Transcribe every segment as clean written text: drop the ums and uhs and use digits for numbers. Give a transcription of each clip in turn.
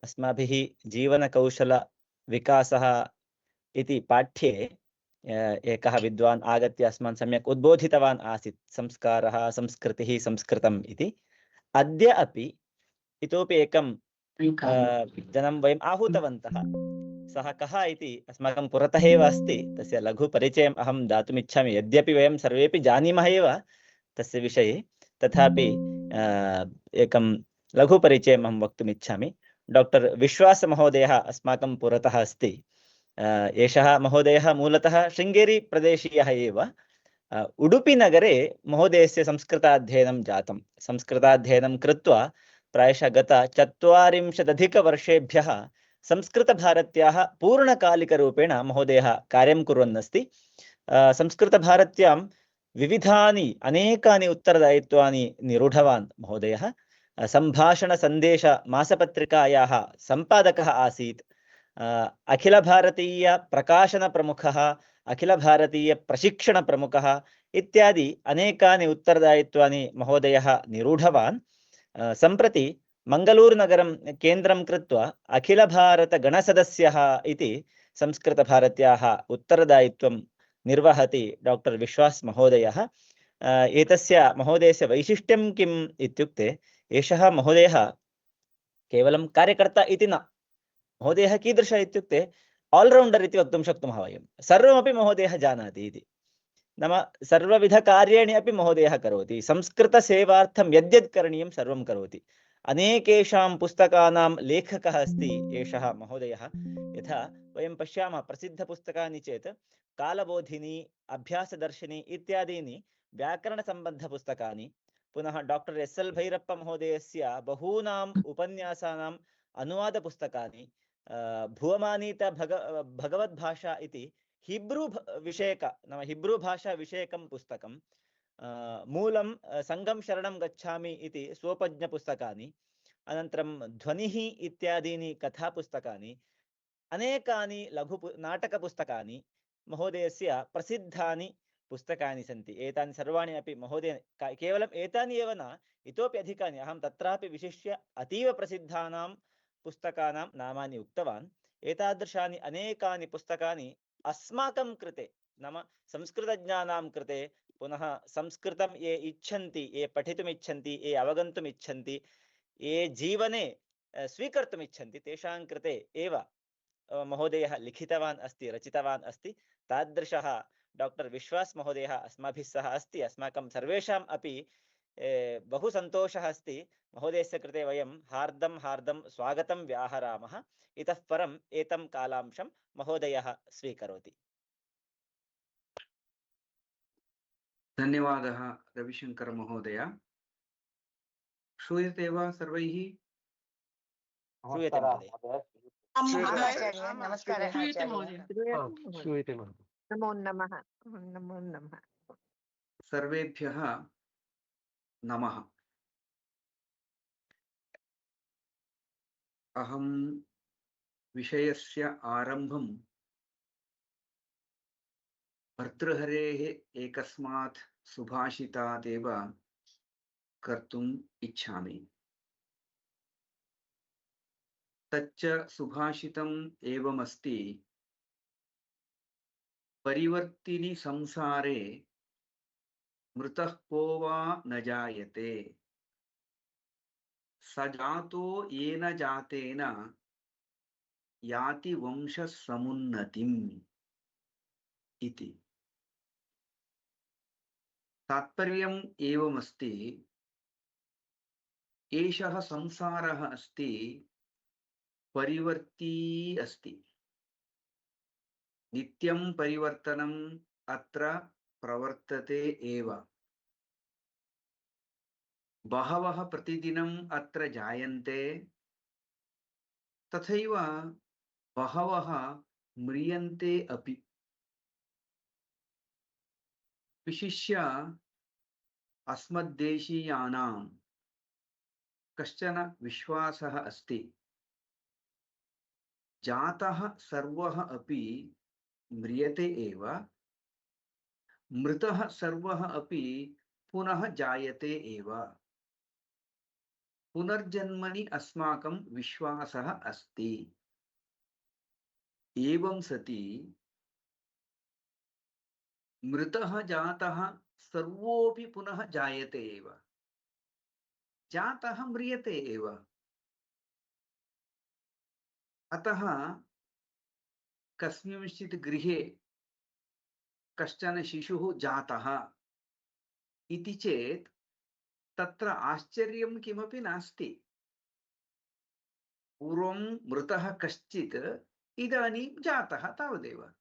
अस्माभिः जीवनकौशलविकासः इति पाठ्ये एकः विद्वान् आगत्य अस्मान् सम्यक् उद्बोधितवान् आसीत्। संस्कारः, संस्कृतिः, संस्कृतम् इति। अद्य अपि इतोपि एकं जनं वयम् आहूतवन्तः। सः कः इति अस्माकं पुरतः एव अस्ति। तस्य लघुपरिचयम् अहं दातुमिच्छामि। यद्यपि वयं सर्वेपि जानीमः एव तस्य विषये, तथापि एकं लघुपरिचयम् अहं वक्तुमिच्छामि। डॉक्टर विश्वास महोदयः अस्माकं पुरतः अस्ति। एषः महोदयः मूलतः शृङ्गेरी प्रदेशीयः एव। उडुपि नगरे महोदयस्य संस्कृताध्ययनं जातं। संस्कृताध्ययनं कृत्वा प्रायशः गत 40 वर्षेभ्यः संस्कृतभारत्याः पूर्णकालिकरूपेण महोदयः कार्यं कुर्वन् अस्ति। संस्कृतभारत्यां विविधानि अनेकानि उत्तरदायित्वानि निरूढवान् महोदयः। सम्भाषणसन्देश मासपत्रिकायाः सम्पादकः आसीत्। अखिलभारतीयप्रकाशनप्रमुखः, अखिलभारतीयप्रशिक्षणप्रमुखः इत्यादि अनेकानि उत्तरदायित्वानि महोदयः निरूढवान्। सम्प्रति मङ्गलूरुनगरं केन्द्रं कृत्वा अखिलभारतगणसदस्यः इति संस्कृतभारत्याः उत्तरदायित्वं निर्वहति डॉक्टर विश्वास महोदयः। एतस्य महोदयस्य वैशिष्ट्यं किम् इत्युक्ते, एषः महोदयः केवलं कार्यकर्ता इति न। महोदयः कीदृशः इत्युक्ते ऑलराउंडर इति वक्तुं शक्नुमः वयं। सर्वमपि महोदयः जानाति इति। नाम सर्वविधकार्याणि अपि महोदयः करोति। संस्कृतसेवार्थं यद्यत् करणीयं सर्वं करोति। अनेकेषां पुस्तकानां लेखकः अस्ति एषः महोदयः। यथा वयं पश्यामः प्रसिद्धपुस्तकानि चेत् कालबोधिनी, अभ्यासदर्शिनी इत्यादीनि व्याकरणसम्बद्धपुस्तकानि। पुनः डॉक्टर एस्.एल्. भैरप्प महोदयस्य बहूनाम् उपन्यासानाम् अनुवादपुस्तकानि, भुवमानीत भगवद्भाषा इति हिब्रू विषयक नाम हिब्रू भाषा विषयकं पुस्तकं, मूलं संगं शरणं गच्छामि इति स्वोपज्ञपुस्तकानि, अनन्तरं ध्वनिः इत्यादीनि कथापुस्तकानि, अनेकानि लघु नाटकपुस्तकानि महोदयस्य प्रसिद्धानि पुस्तकानि सन्ति। एतानि सर्वाणि अपि महोदय केवलम् एतानि एव न, इतोपि अधिकानि अहं तत्रापि विशिष्य अतीव प्रसिद्धानां पुस्तकानां नामानि उक्तवान्। एतादृशानि अनेकानि पुस्तकानि अस्माकं कृते, नाम संस्कृतज्ञानां कृते, पुनः संस्कृतं ये इच्छन्ति, ये पठितुम् इच्छन्ति, ये अवगन्तुम् इच्छन्ति, ये जीवने स्वीकर्तुम् इच्छन्ति, तेषां कृते एव महोदयः लिखितवान् अस्ति, रचितवान् अस्ति। तादृशः डॉक्टर विश्वास महोदयः अस्माभिः सह अस्ति। अस्माकं सर्वेषाम् अपि बहु सन्तोषः अस्ति। महोदयस्य कृते वयं हार्दं हार्दं स्वागतं व्याहरामः। इतः परम् एतं कालांशं महोदयः स्वीकरोति। धन्यवादः रविशंकर महोदय। श्रूयते वा सर्वैः? श्रूयते महोदय। नमस्कारः आचार्य। नमो नमः। नमो नमः। सर्वेभ्यः नमः। अहं विषयस्य आरम्भं भर्तृहरेः एकस्मात् सुभाषितादेव कर्तुम् इच्छामि। तच्च सुभाषितम् एवमस्ति: परिवर्तिनि संसारे मृतः को वा न जायते, स जातो येन जातेन याति वंशः समुन्नतिम् इति। तात्पर्यम् एवमस्ति: एषः संसारः अस्ति, परिवर्ती अस्ति। नित्यं परिवर्तनम् अत्र प्रवर्तते एव। बहवः प्रतिदिनम् अत्र जायन्ते, तथैव बहवः म्रियन्ते अपि। विशिष्य अस्मद्देशीयानां कश्चन विश्वासः अस्ति: जातः सर्वः अपि म्रियते एव, मृतः सर्वः अपि पुनः जायते एव। पुनर्जन्मनि अस्माकं विश्वासः अस्ति। एवं सति मृतः जातः सर्वोऽपि पुनः जायते एव, जातः म्रियते एव। अतः कस्मिंश्चित् गृहे कश्चन शिशुः जातः इति चेत् तत्र आश्चर्यं किमपि नास्ति। पूर्वं मृतः कश्चित्, इदानीं जातः, तावदेव।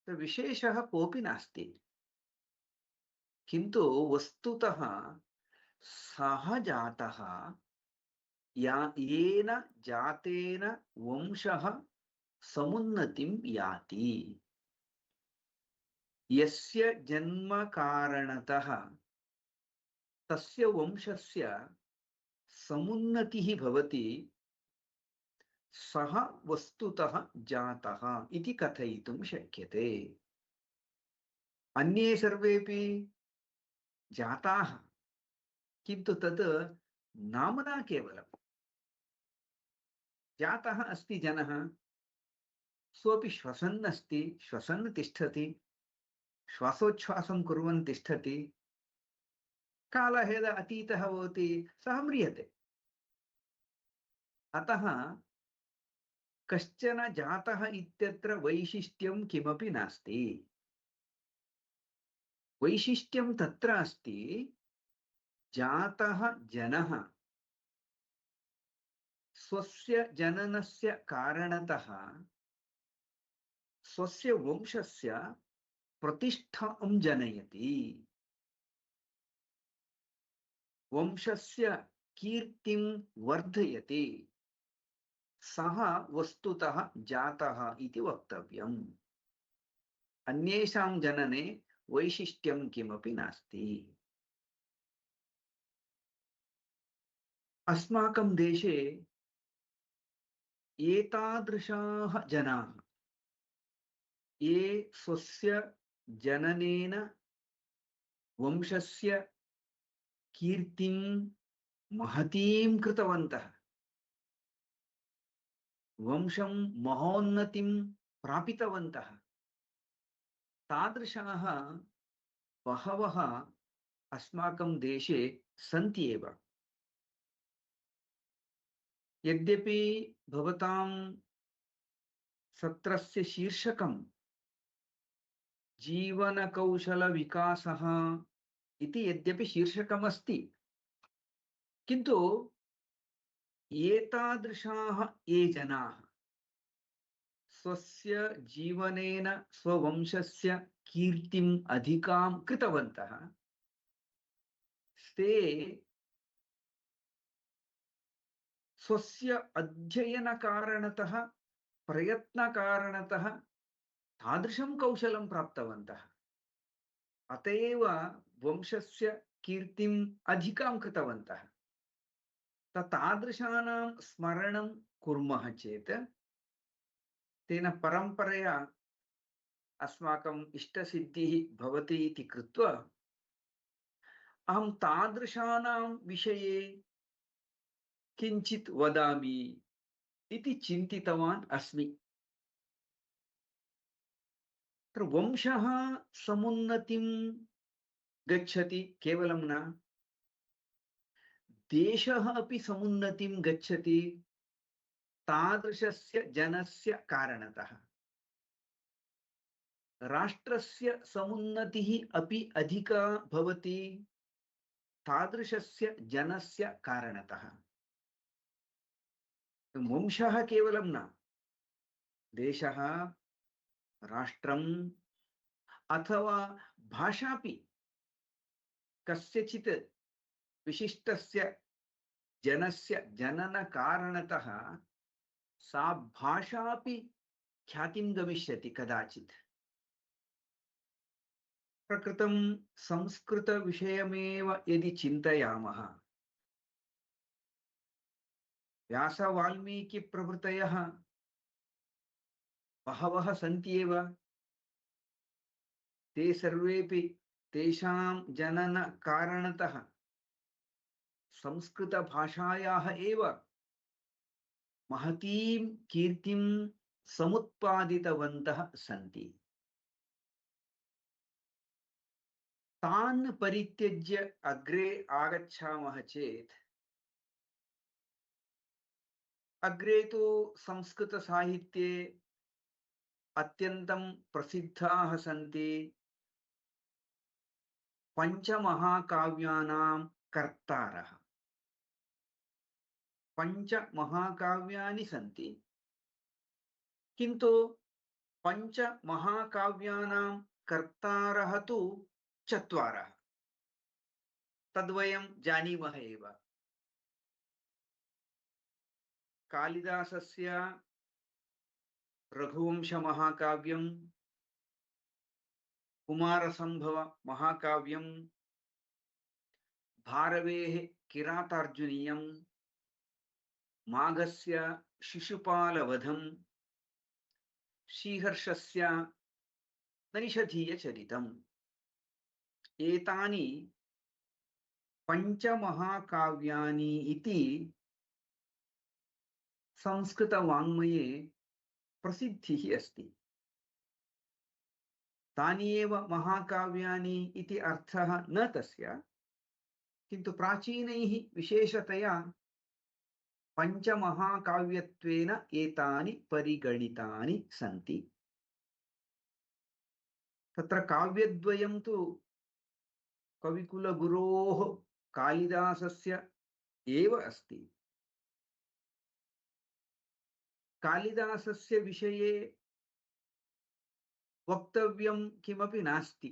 विशेषः कोऽपि नास्ति। किन्तु वस्तुतः सः जातः येन जातेन वंशः समुन्नतिं याति। यस्य जन्म कारणतः तस्य वंशस्य समुन्नतिः भवति, सः वस्तुतः जातः इति कथयितुं शक्यते। अन्ये सर्वेपि जाताः, किन्तु तत् नाम्ना केवलं जातः अस्ति जनः, सोऽपि श्वसन् अस्ति, श्वसन् तिष्ठति, श्वासोच्छ्वासं कुर्वन् तिष्ठति, कालः यदा अतीतः भवति सः म्रियते। अतः कश्चन जातः इत्यत्र वैशिष्ट्यं किमपि नास्ति। वैशिष्ट्यं तत्र अस्ति, जातः जनः स्वस्य जननस्य कारणतः स्वस्य वंशस्य प्रतिष्ठां जनयति, वंशस्य कीर्तिं वर्धयति। सः वस्तुतः जातः इति वक्तव्यम्। अन्येषां जनने वैशिष्ट्यं किमपि नास्ति। अस्माकं देशे एतादृशाः जनाः, ये स्वस्य जननेन वंशस्य कीर्तिं महतीं कृतवन्तः, वंशं महोन्नतिं प्रापितवन्तः, तादृशाः बहवः अस्माकं देशे सन्ति एव। यद्यपि भवतां सत्रस्य शीर्षकं जीवनकौशलविकासः इति यद्यपि शीर्षकमस्ति, किन्तु एतादृशाः ये जनाः स्वस्य जीवनेन स्ववंशस्य कीर्तिम् अधिकां कृतवन्तः, ते स्वस्य अध्ययनकारणतः, प्रयत्नकारणतः तादृशं कौशलं प्राप्तवन्तः। अत एव वंशस्य कीर्तिम् अधिकां कृतवन्तः। तादृशानां स्मरणं कुर्मः चेत् तेन परम्परया अस्माकम् इष्टसिद्धिः भवति इति कृत्वा अहं तादृशानां विषये किञ्चित् वदामि इति चिन्तितवान् अस्मि। वंशः समुन्नतिं गच्छति केवलं न, देशः अपि समुन्नतिं गच्छति तादृशस्य जनस्य कारणतः। राष्ट्रस्य समुन्नतिः अपि अधिका भवति तादृशस्य जनस्य कारणतः। वंशः केवलं न, देशः, राष्ट्रम् अथवा भाषापि कस्यचित् विशिष्टस्य जनस्य जननकारणतः सा भाषापि ख्यातिं गमिष्यति कदाचित्। प्रकृतं संस्कृतविषयमेव यदि चिन्तयामः, व्यासवाल्मीकिप्रभृतयः बहवः सन्ति एव। ते सर्वेपि तेषां जननकारणतः संस्कृतभाषायाः एव महतीं कीर्तिं समुत्पादितवन्तः सन्ति। तान् परित्यज्य अग्रे आगच्छामः चेत् अग्रे तु संस्कृतसाहित्ये अत्यन्तं प्रसिद्धाः सन्ति पञ्चमहाकाव्यानां कर्तारः। पञ्चमहाकाव्यानि सन्ति, किन्तु पञ्चमहाकाव्यानां कर्तारः तु चत्वारः। तद्वयं जानीमः एव। कालिदासस्य रघुवंशमहाकाव्यं, कुमारसम्भवमहाकाव्यं, भारवेः किरातार्जुनीयं, माघस्य शिशुपालवधं, श्रीहर्षस्य नैषधीयचरितम्। एतानि पञ्चमहाकाव्यानि इति संस्कृतवाङ्मये प्रसिद्धिः अस्ति। तानि एव महाकाव्यानि इति अर्थः न तस्य, किन्तु प्राचीनैः विशेषतया पञ्चमहाकाव्यत्वेन एतानि परिगणितानि सन्ति। तत्र काव्यद्वयं तु कविकुलगुरोः कालिदासस्य एव अस्ति। कालिदासस्य विषये वक्तव्यं किमपि नास्ति।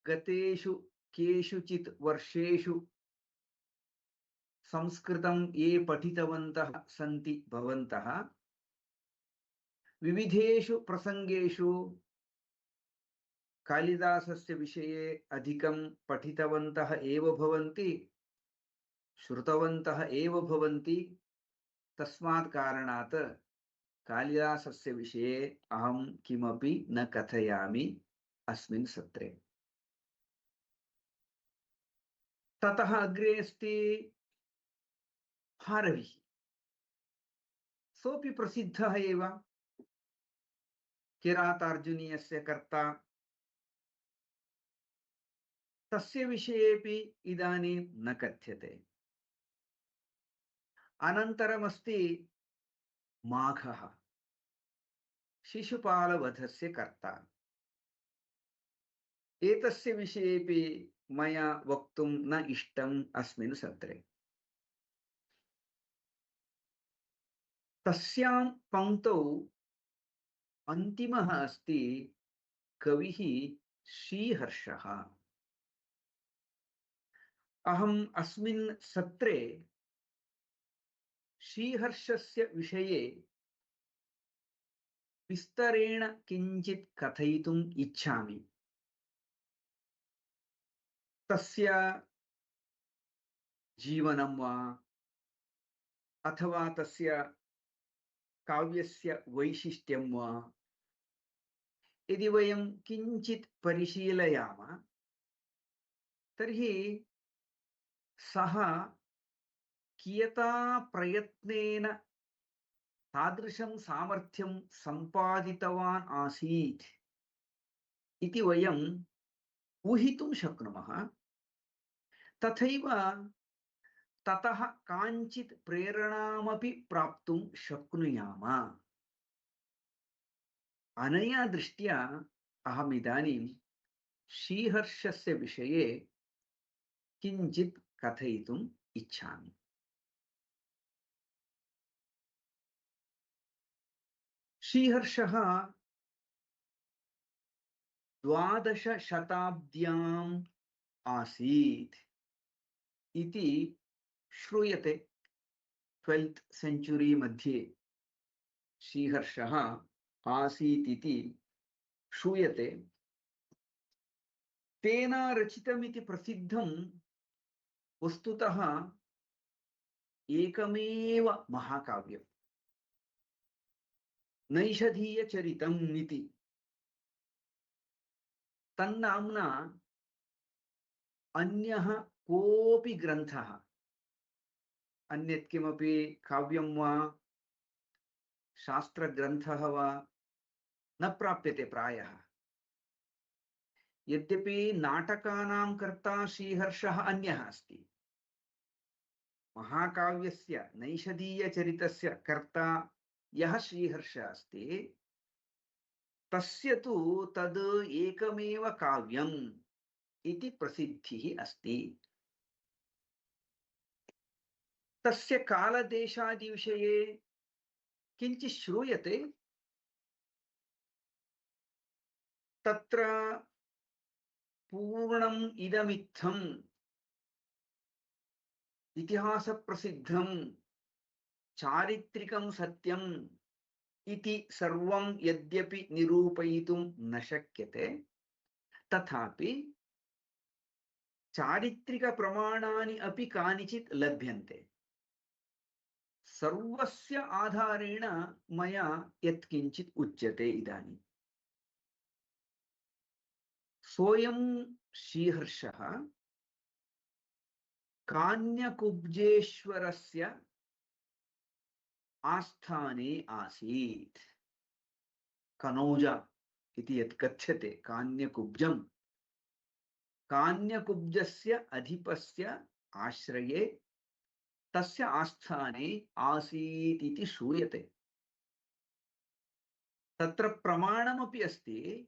गतेषु केषुचित् वर्षेषु संस्कृतं ये पठितवन्तः सन्ति भवन्तः, विविधेषु प्रसंगेषु कालिदासस्य विषये अधिकं पठितवन्तः एव भवन्ति, श्रुतवन्तः एव भवन्ति। तस्मात् कारणात् कालिदासस्य विषये अहं किमपि न कथयामि अस्मिन् सत्रे। ततः अग्रे अस्ति भारविः। सोऽपि प्रसिद्धः एव, किरातार्जुनीयस्य कर्ता। तस्य विषयेपि इदानीं न कथ्यते। अनन्तरमस्ति माघः, शिशुपालवधस्य कर्ता। एतस्य विषयेपि मया वक्तुं न इष्टम् अस्मिन् सत्रे। तस्यां पङ्क्तौ अन्तिमः अस्ति कविः श्रीहर्षः। अहम् अस्मिन् सत्रे श्रीहर्षस्य विषये विस्तरेण किञ्चित् कथयितुम् इच्छामि। तस्य जीवनं वा अथवा तस्य काव्यस्य वैशिष्ट्यं वा यदि वयं किञ्चित् परिशीलयामः तर्हि सः कियता प्रयत्नेन तादृशं सामर्थ्यं सम्पादितवान् आसीत् इति वयम् ऊहितुं शक्नुमः। तथैव ततः काञ्चित् प्रेरणामपि प्राप्तुं शक्नुयाम। अनया दृष्ट्या अहम् इदानीं श्रीहर्षस्य विषये किञ्चित् कथयितुम् इच्छामि। श्रीहर्षः 12 शताब्द्याम् आसीत् इति श्रूयते। 12th century मध्ये श्रीहर्षः आसीत् इति श्रूयते। तेन रचितमिति प्रसिद्धं वस्तुतः एकमेव महाकाव्यं, नैषधीयचरितम् इति। तन्नाम्ना अन्यः कोऽपि ग्रन्थः अन्यत् किमपि काव्यं वा शास्त्रग्रन्थः वा न प्राप्यते प्रायः। यद्यपि नाटकानां कर्ता श्रीहर्षः अन्यः अस्ति, महाकाव्यस्य नैषधीयचरितस्य कर्ता यः श्रीहर्षः अस्ति तस्य तु तद् एकमेव काव्यम् इति प्रसिद्धिः अस्ति। तस्य कालदेशादिविषये किञ्चित् श्रूयते। तत्र पूर्णम् इदमित्थम् इतिहासप्रसिद्धं चारित्रिकं सत्यम् इति सर्वं यद्यपि निरूपयितुं न शक्यते, तथापि चारित्रिकप्रमाणानि अपि कानिचित् लभ्यन्ते। सर्वस्य आधारेण मया यत्किञ्चित् उच्यते इदानीं। सोऽयं श्रीहर्षः कान्यकुब्जेश्वरस्य आस्थाने आसीत्। कनौज इति यत् कथ्यते कान्यकुब्जं, कान्यकुब्जस्य अधिपस्य आश्रये तस्य आस्थाने आसीत् इति श्रूयते। तत्र प्रमाणमपि अस्ति।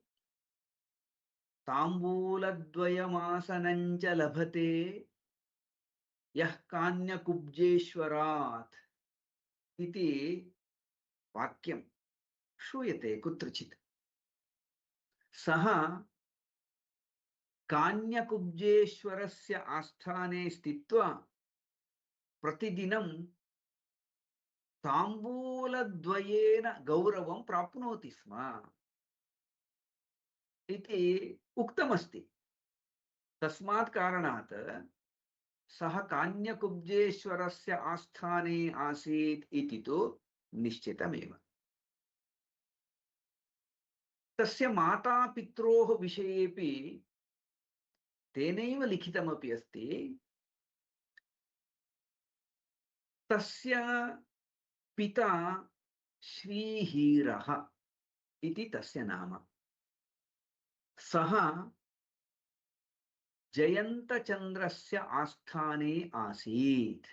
ताम्बूलद्वयमासनं च लभते यः कान्यकुब्जेश्वरात् इति वाक्यं श्रूयते कुत्रचित्। सः कान्यकुब्जेश्वरस्य आस्थाने स्थित्वा प्रतिदिनं ताम्बूलद्वयेन गौरवं प्राप्नोति स्म इति उक्तमस्ति। तस्मात् कारणात् सः कान्यकुब्जेश्वरस्य आस्थाने आसीत् इति तु निश्चितमेव। तस्य मातापित्रोः विषयेपि तेनैव लिखितमपि अस्ति। तस्य पिता श्रीहीरः इति तस्य नाम। सः जयन्तचन्द्रस्य आस्थाने आसीत्।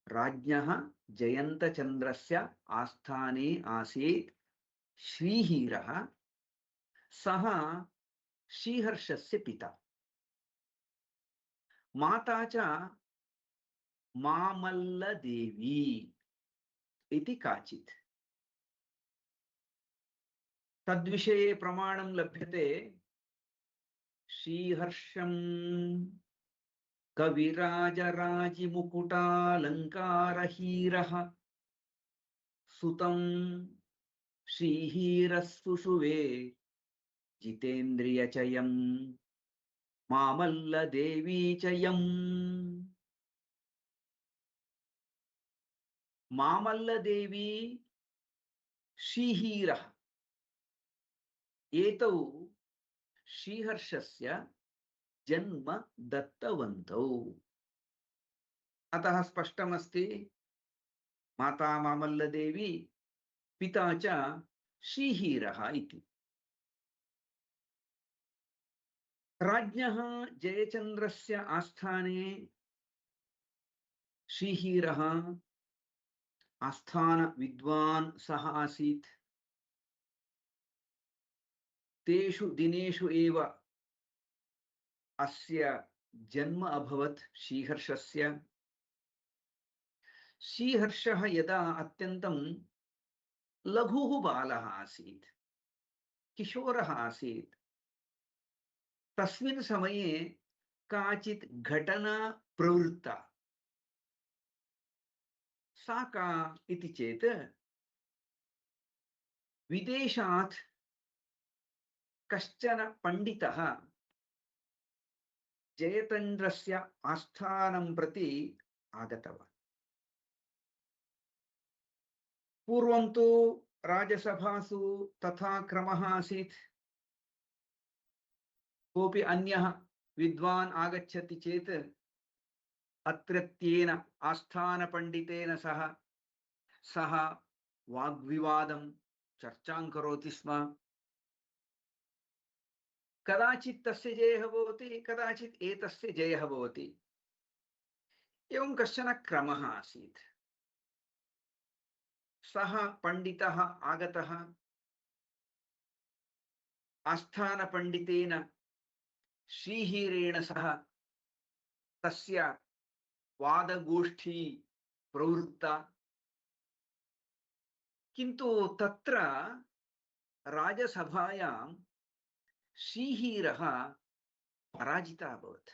राज्ञः जयन्तचन्द्रस्य आस्थाने आसीत् श्रीहीरः। सः श्रीहर्षस्य पिता। माता च मामल्लदेवी इति काचित्। तद्विषये प्रमाणं लभ्यते। श्रीहर्षं कविराजराजिमुकुटालङ्कारहीरः सुतं श्रीहीरस्सुषुवे जितेन्द्रियचयं मामल्लदेवी चयम्। मामल्लदेवी श्रीहीरः एतौ श्रीहर्षस्य जन्म दत्तवन्तौ। अतः स्पष्टमस्ति माता मामल्लदेवी पिता च श्रीहीरः इति। राज्ञः जयचन्द्रस्य आस्थाने श्रीहीरः आस्थान विद्वान् सः आसीत्। तेषु दिनेषु एव अस्य जन्म अभवत् श्रीहर्षस्य। श्रीहर्षः यदा अत्यन्तं लघुः बालः आसीत्, किशोरः आसीत्, तस्मिन् समये काचित् घटना प्रवृत्ता। सा का इति चेत् विदेशात् कश्चन पंडितः जयचन्द्रस्य आस्थानं प्रति आगतवान्। पूर्वं तु राजसभासु तथा क्रमः आसीत्। कोऽपि अन्यः विद्वान् आगच्छति चेत् अत्रत्येन आस्थानपण्डितेन सह वाग्विवादं चर्चां करोति स्म। कदाचित् तस्य जयः भवति, कदाचित् एतस्य जयः भवति। एवं कश्चन क्रमः आसीत्। सः पण्डितः आगतः, आस्थानपण्डितेन श्रीहीरेण सह तस्य वादगोष्ठी प्रवृत्ता, किन्तु तत्र राजसभायां श्रीहीरः पराजितः अभवत्।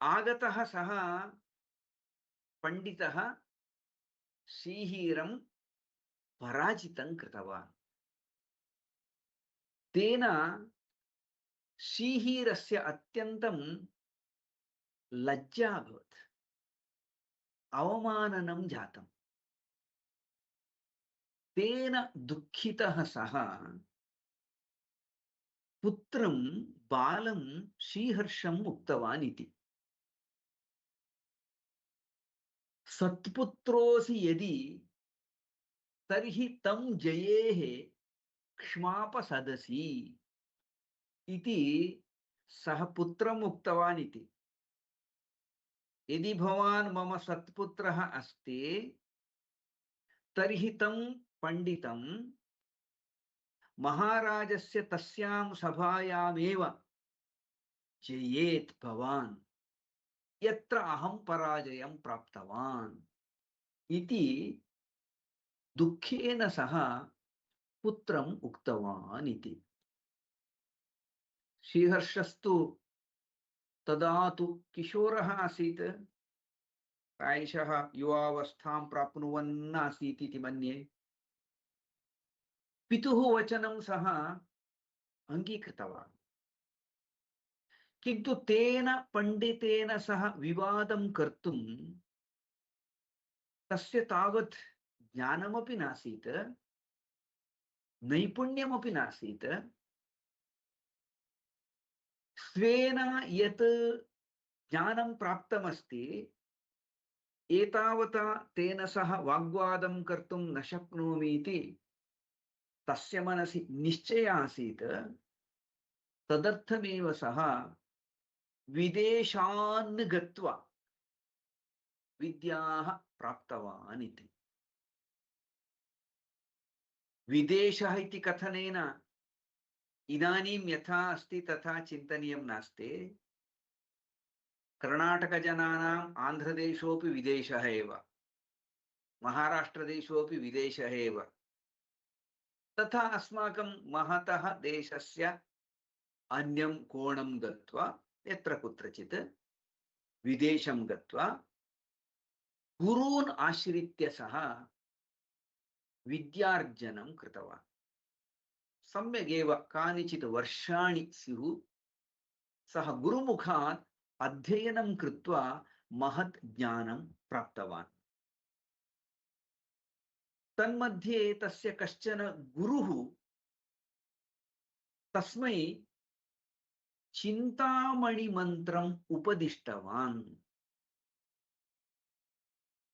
आगतः सः पण्डितः श्रीहीरं पराजितं कृतवान्। तेन श्रीहीरस्य अत्यन्तं लज्जा अभवत्, अवमाननं जातम्। तेन दुःखितः सः पुत्रं बालं श्रीहर्षम् उक्तवान् इति। सत्पुत्रोऽसि यदि तर्हि तं जयेः क्ष्मापसदसि इति सः पुत्रम् उक्तवान् इति। यदि भवान् मम सत्पुत्रः अस्ति तर्हि तं पण्डितं महाराजस्य तस्यां सभायामेव जयेत् भवान्, यत्र अहं पराजयं प्राप्तवान् इति दुःखेन सह पुत्रम् उक्तवान् इति। श्रीहर्षस्तु तदा तु किशोरः आसीत्, प्रायशः युवावस्थां प्राप्नुवन् आसीत् इति मन्ये। पितुः वचनं सः अङ्गीकृतवान्, किन्तु तेन पण्डितेन सह विवादं कर्तुं तस्य तावत् ज्ञानमपि नासीत्, नैपुण्यमपि नासीत्। स्वेन यत् ज्ञानं प्राप्तमस्ति एतावता तेन सह वाग्वादं कर्तुं न शक्नोमि इति तस्य मनसि निश्चयः आसीत्। तदर्थमेव सः विदेशान् गत्वा विद्याः प्राप्तवान् इति। विदेशः इति कथनेन इदानीं यथा अस्ति तथा चिन्तनीयं नास्ति। कर्णाटकजनानाम् आन्ध्रदेशोऽपि विदेशः एव, महाराष्ट्रदेशोऽपि विदेशः एव। तथा अस्माकं महतः देशस्य अन्यं कोणं गत्वा यत्र कुत्रचित् विदेशं गत्वा गुरून् आश्रित्य सः विद्यार्जनं कृतवान्। सम्यगेव कानिचित् वर्षाणि स्युः सः गुरुमुखात् अध्ययनं कृत्वा महत् ज्ञानं प्राप्तवान्। तन्मध्ये तस्य कश्चन गुरुः तस्मै चिन्तामणिमन्त्रम् उपदिष्टवान्।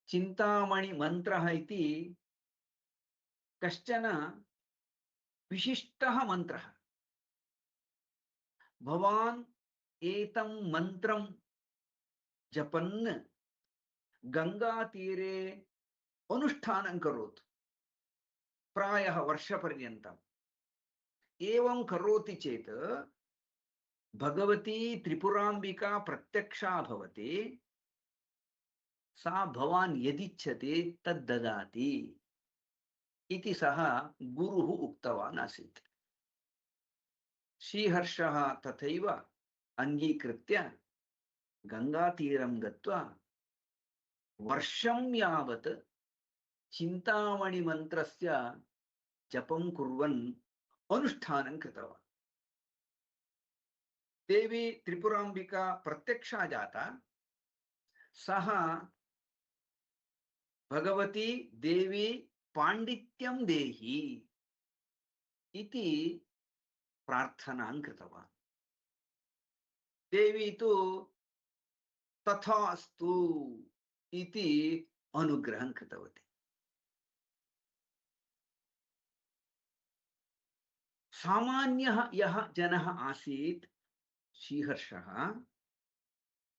चिन्तामणिमन्त्रः इति कश्चन विशिष्टः मन्त्रः। भवान् एतं मन्त्रं जपन् गङ्गातीरे अनुष्ठानं करोतु, प्रायः वर्षपर्यन्तम्। एवं करोति चेत् भगवती त्रिपुराम्बिका प्रत्यक्षा भवति, सा भवान् यदिच्छति तद् ददाति इति सः गुरुः उक्तवान् आसीत्। श्रीहर्षः तथैव अङ्गीकृत्य गङ्गातीरं गत्वा वर्षं यावत् चिन्तामणिमन्त्रस्य जपं कुर्वन् अनुष्ठानं कृतवान्। देवी त्रिपुराम्बिका प्रत्यक्षा जाता। सः भगवती देवी पाण्डित्यं देहि इति प्रार्थनां कृतवान्। देवी तु तथास्तु इति अनुग्रहं कृतवती। सामान्यः यः जनः आसीत् श्रीहर्षः,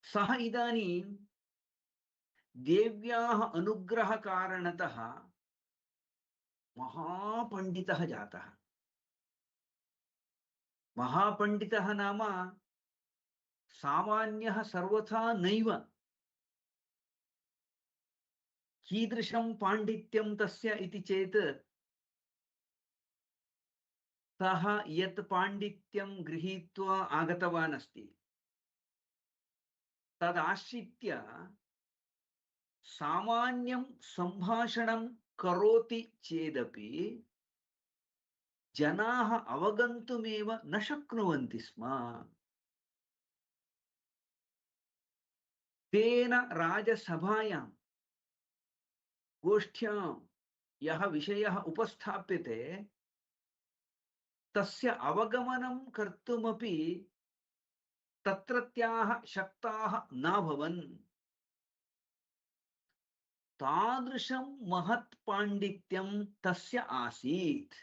सः इदानीं देव्याः अनुग्रहकारणतः महापण्डितः जातः। महापण्डितः नाम सामान्यः सर्वथा नैव। कीदृशं पाण्डित्यं तस्य इति चेत्, सः यत् पाण्डित्यं गृहीत्वा आगतवान् अस्ति तदाश्रित्य सामान्यं सम्भाषणं करोति चेदपि जनाः अवगन्तुमेव न शक्नुवन्ति स्म। तेन राजसभायां गोष्ठ्यां यः विषयः उपस्थाप्यते तस्य अवगमनं कर्तुमपि तत्रत्याः शक्ताः नाभवन्। तादृशं महत् पाण्डित्यं तस्य आसीत्।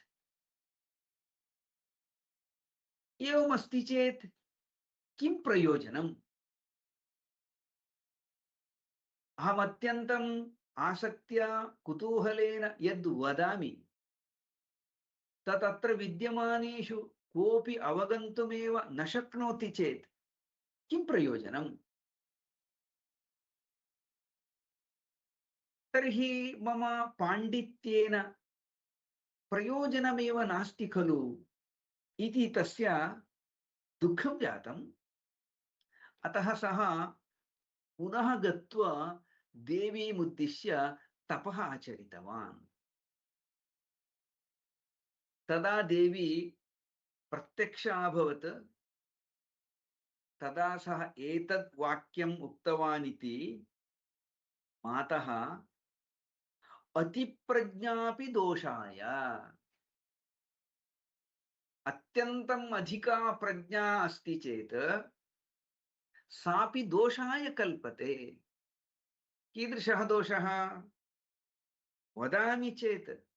एवमस्ति चेत् किं प्रयोजनम्? अहम् अत्यन्तम् आसक्त्या कुतूहलेन यद् वदामि तत् अत्र विद्यमानेषु कोऽपि अवगन्तुमेव न शक्नोति चेत् किं प्रयोजनम्? तर्हि मम पाण्डित्येन प्रयोजनमेव नास्ति खलु इति तस्य दुःखं जातम्। अतः सः पुनः गत्वा देवीमुद्दिश्य तपः आचरितवान्। तदा देवी प्रत्यक्षा अभवत्। तदा सः एतद् वाक्यम् उक्तवान् इति, मातः अतिप्रज्ञापि दोषाय। अत्यन्तम् अधिका प्रज्ञा अस्ति चेत् सापि दोषाय कल्पते। कीदृशः दोषः? वदामि चेत्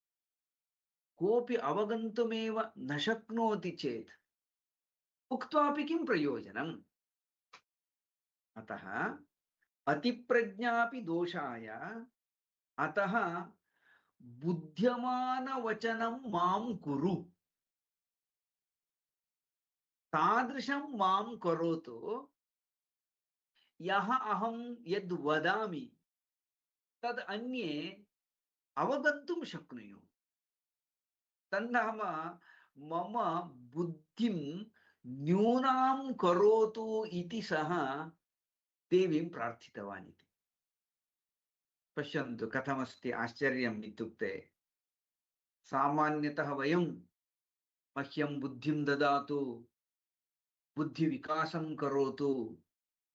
कोऽपि अवगन्तुमेव न शक्नोति चेत् उक्त्वापि किं प्रयोजनम्? अतः अतिप्रज्ञापि दोषाय, अतः बुद्ध्यमानवचनं मां कुरु। तादृशं मां करोतु यः अहं यद् वदामि तद् अन्ये अवगन्तुं शक्नुयुः। तन्नाम मम बुद्धिं न्यूनां करोतु इति सः देवीं प्रार्थितवान् इति। पश्यन्तु कथमस्ति आश्चर्यम् इत्युक्ते, सामान्यतः वयं मह्यं बुद्धिं ददातु, बुद्धिविकासं करोतु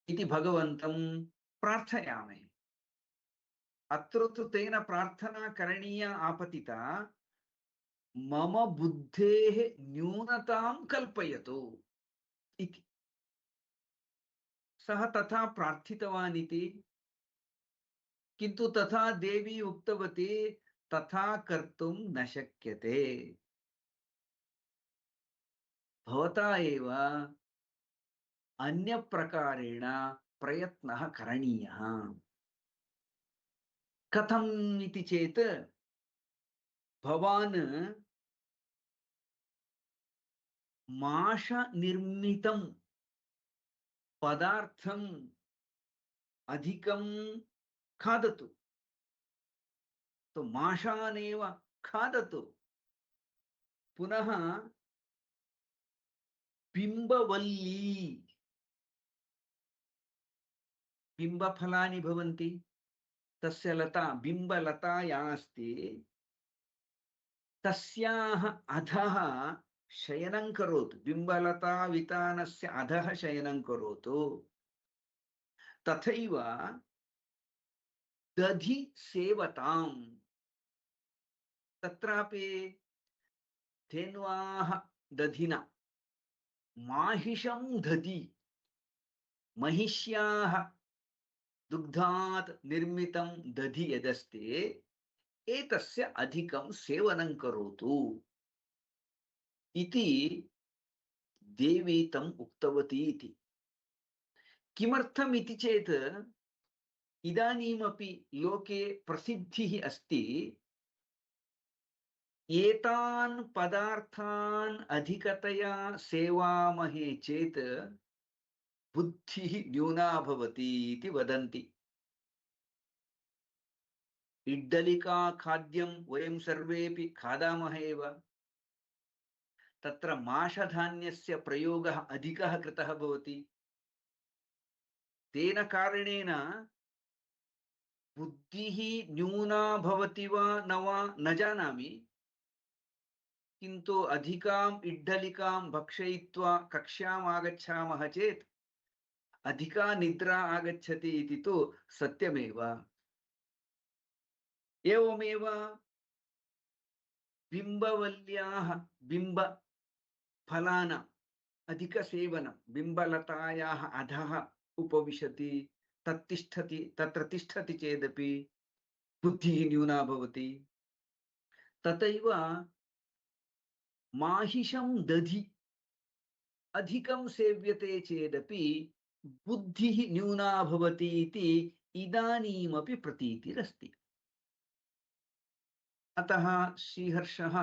इति भगवन्तं प्रार्थयामः। अत्र तु तेन प्रार्थना करणीया आपतिता, मम बुद्धेः न्यूनतां कल्पयतु इति। सः तथा प्रार्थितवान् इति, किन्तु तथा देवी उक्तवती तथा कर्तुं न शक्यते, भवता एव अन्यप्रकारेण प्रयत्नः करणीयः। कथम् इति चेत्, भवान् माषनिर्मितं पदार्थम् अधिकं खादतु, तो माषानेव खादतु। पुनः बिम्बवल्ली, बिम्बफलानि भवन्ति, तस्य लता, बिम्बलता या अस्ति तस्याः अधः शयनं करोतु। बिम्बलता वितानस्य अधः शयनं करोतु। तथैव दधि सेवताम्, तत्रापि धेन्वाः दधिना माहिषं दधि महिष्याः दुग्धात् निर्मितं दधि यदस्ति एतस्य अधिकं सेवनं करोतु इति देवी तम् उक्तवती इति। किमर्थम् इति चेत् इदानीमपि लोके प्रसिद्धिः अस्ति एतान् पदार्थान् अधिकतया सेवामहे चेत् बुद्धिः न्यूना भवति इति वदन्ति। इड्डलिका खाद्यं वयं सर्वेपि खादामः एव। तत्र माषधान्यस्य प्रयोगः अधिकः कृतः भवति। तेन कारणेन बुद्धिः न्यूना भवति वा न जानामि, किन्तु अधिकाम् इड्डलिकां भक्षयित्वा कक्ष्याम् आगच्छामः चेत् अधिका निद्रा आगच्छति इति तु सत्यमेव। एवमेव बिम्बवल्याः बिम्बफलानाम् अधिकसेवनं, बिम्बलतायाः अधः उपविशति, तत्र तिष्ठति चेदपि बुद्धिः न्यूना भवति। तथैव माहिषं दधि अधिकं सेव्यते चेदपि बुद्धिः न्यूना भवति इति इदानीमपि प्रतीतिरस्ति। अतः श्रीहर्षः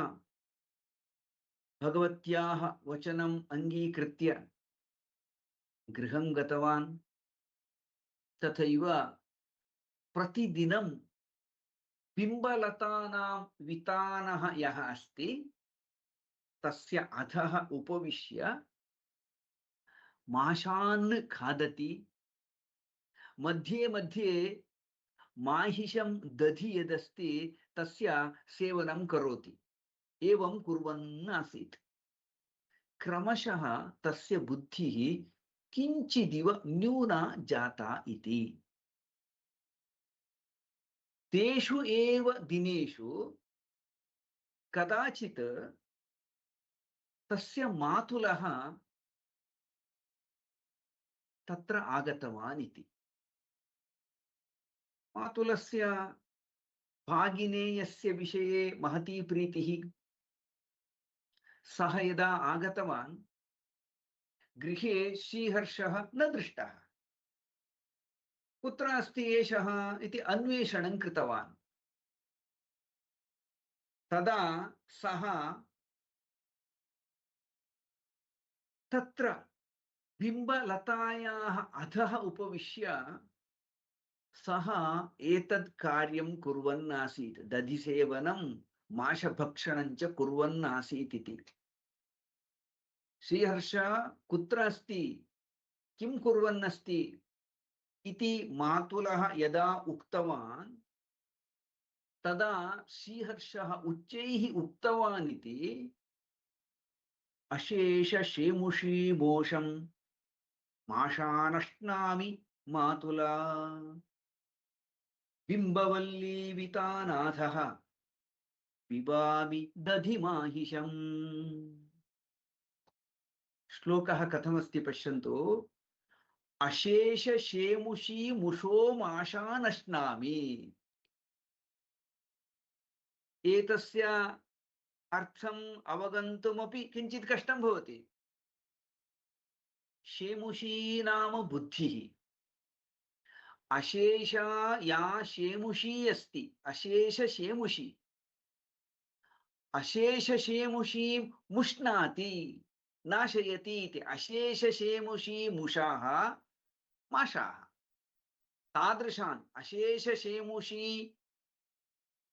भगवत्याः वचनम् अङ्गीकृत्य गृहं गतवान्। तथैव प्रतिदिनं बिम्बलतानां वितानः यः अस्ति तस्य अधः उपविश्य माषान् खादति। मध्ये मध्ये माहिषं दधि यदस्ति तस्य सेवनं करोति। एवं कुर्वन् आसीत्। क्रमशः तस्य बुद्धिः किञ्चिदिव न्यूना जाता इति। तेषु एव दिनेषु कदाचित् तस्य मातुलः तत्र आगतवान् इति। मातुलस्य भागिनेयस्य विषये महती प्रीतिः। सः यदा आगतवान् गृहे श्रीहर्षः न दृष्टः। कुत्र अस्ति एषः इति अन्वेषणं कृतवान्। तदा सः तत्र बिम्बलतायाः अधः उपविश्य सः एतत् कार्यं कुर्वन् आसीत्। दधिसेवनं माषभक्षणं च कुर्वन् आसीत् इति। श्रीहर्ष कुत्र अस्ति, किं कुर्वन् अस्ति इति मातुलः यदा उक्तवान् तदा श्रीहर्षः उच्चैः उक्तवान् इति, अशेष शेमुषी मोषं माषानश्नामि मातुला बिम्बवल्ली वितानाथः पिबामि दधिमाहिषम्। श्लोकः कथमस्ति पश्यन्तु। अशेष शेमुषी मुषो माषानश्नामि। एतस्य अर्थम् अवगन्तुमपि किञ्चित् कष्टं भवति। शेमुषी नाम बुद्धिः। अशेषा या शेमुषी अस्ति, अशेष शेमुषी, अशेष शेमुषीं मुष्णाति नाशयति इति। अशेष शेमुषी मुषाः माषाः। तादृशान् अशेष शेमुषी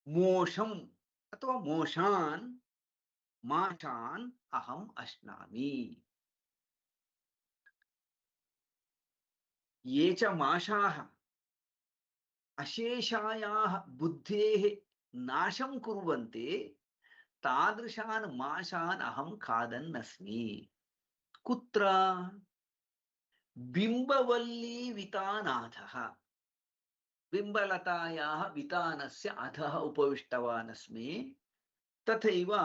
मोषम् अथवा मोषान् माषान् अहम् अश्नामि। ये च माषाः अशेषायाः बुद्धेः नाशं कुर्वन्ति तादृशान् माषान् अहं खादन् अस्मि। कुत्र? बिम्बवल्ली वितानाथः। बिम्बलतायाः वितानस्य अधः उपविष्टवान् अस्मि। तथैव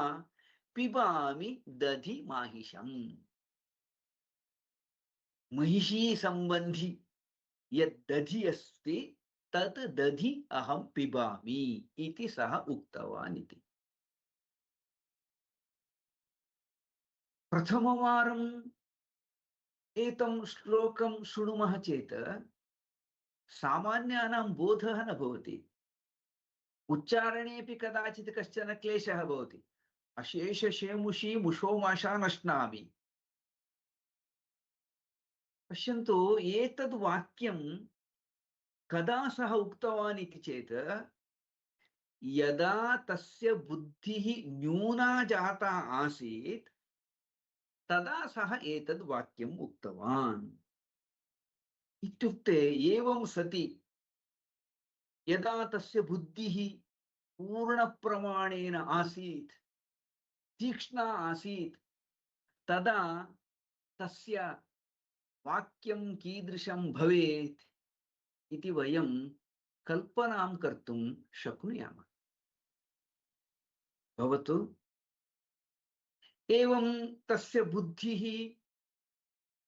पिबामि दधि माहिषम्। महिषी संबंधी यद्दधि अस्ति तत् दधि अहं पिबामि इति सः उक्तवान् इति। प्रथमवारम् एतं श्लोकं शृणुमः चेत् सामान्यानां बोधः न भवति, उच्चारणेऽपि कदाचित् कश्चन क्लेशः भवति। अशेष शेमुषी मुषो माशा नश्नामि। पश्यन्तु, एतद् वाक्यं कदा सः उक्तवान् इति चेत् यदा तस्य बुद्धिः न्यूना जाता आसीत् तदा सः एतद् वाक्यम् उक्तवान्। इत्युक्ते एवं सति यदा तस्य बुद्धिः पूर्णप्रमाणेन आसीत्, तीक्ष्णा आसीत्, तदा तस्य वाक्यं कीदृशं भवेत् इति वयं कल्पनां कर्तुं शक्नुयामः। भवतु एवं तस्य बुद्धिः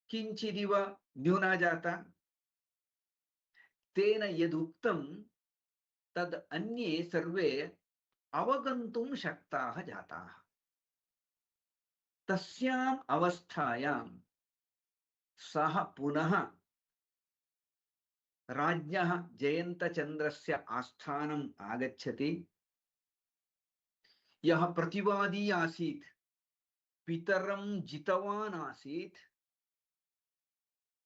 किञ्चिदिव न्यूना जाता, तेन यदुक्तं तद् अन्ये सर्वे अवगन्तुं शक्ताः जाताः। तस्याम् अवस्थायां सः पुनः राज्ञः जयन्तचन्द्रस्य आस्थानम् आगच्छति। यः प्रतिवादी आसीत्, पितरं जितवान् आसीत्,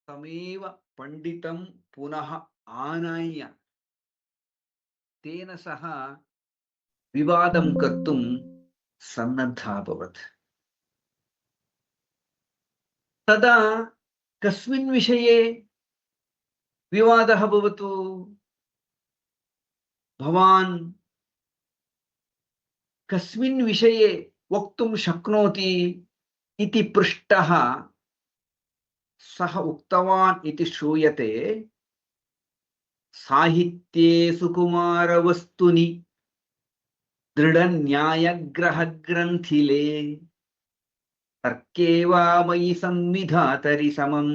तमेव पंडितं पुनः आनाय्य तेन सह विवादं कर्तुं सन्नद्धः अभवत्। तदा कस्मिन् विषये विवादः भवतु? भवान् कस्मिन् विषये वक्तुं शक्नोति इति पृष्टः सः उक्तवान् इति श्रूयते। साहित्ये सुकुमारवस्तुनि दृढन्यायग्रहग्रन्थिले तर्के वा मयि संविधातरि समं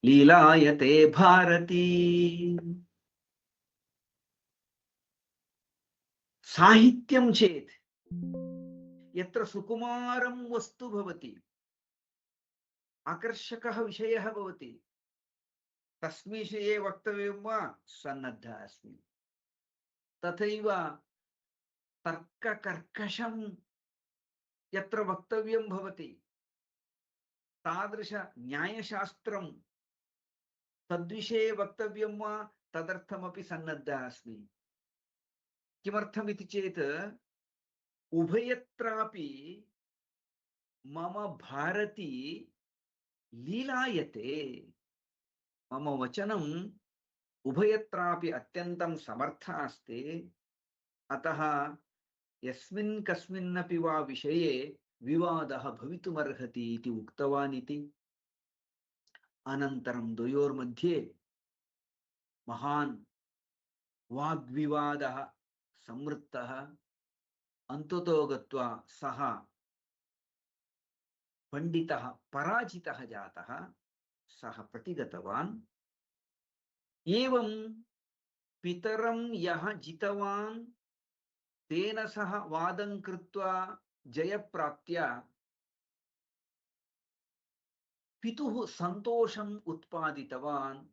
लीलायते भारती। साहित्यं चेत् यत्र सुकुमारं वस्तु भवति, आकर्षकः विषयः भवति, तस्मिन् विषये वक्तव्यं वा सन्नद्धः अस्मि। तथैव तर्ककर्कशं यत्र वक्तव्यं भवति, तादृश न्यायशास्त्रं तद्विषये वक्तव्यं वा तदर्थमपि सन्नद्धः अस्मि। किमर्थम् इति चेत् उभयत्रापि मम भारती लीलायते। मम वचनम् उभयत्रापि अत्यन्तं समर्था अस्ति। अतः यस्मिन् कस्मिन्नपि वा विषये विवादः भवितुमर्हति इति उक्तवान् इति। अनन्तरं द्वयोर्मध्ये महान् वाग्विवादः संवृत्तः। अन्ततो गत्वा सः पंडितः पराजितः जातः, सः प्रतिगतवान्। एवं पितरं यः जितवान् तेन सह वादं कृत्वा जयप्राप्त्या पितुः सन्तोषम् उत्पादितवान्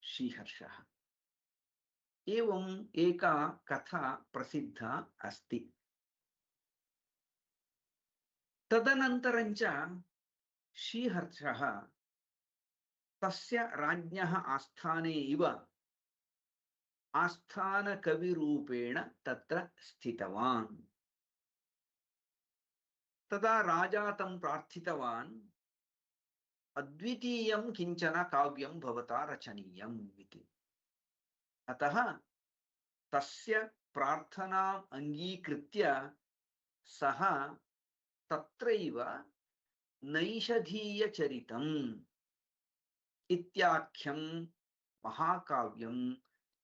श्रीहर्षः। एवम् एका कथा प्रसिद्धा अस्ति। तदनन्तरञ्च श्रीहर्षः तस्य राज्ञः आस्थाने इव आस्थानकविरूपेण तत्र स्थितवान्। तदा राजा तं प्रार्थितवान्, अद्वितीयं किञ्चन काव्यं भवता रचनीयम् इति। अतः तस्य प्रार्थनाम् अङ्गीकृत्य सः तत्रैव नैषधीयचरितम् इत्याख्यं महाकाव्यं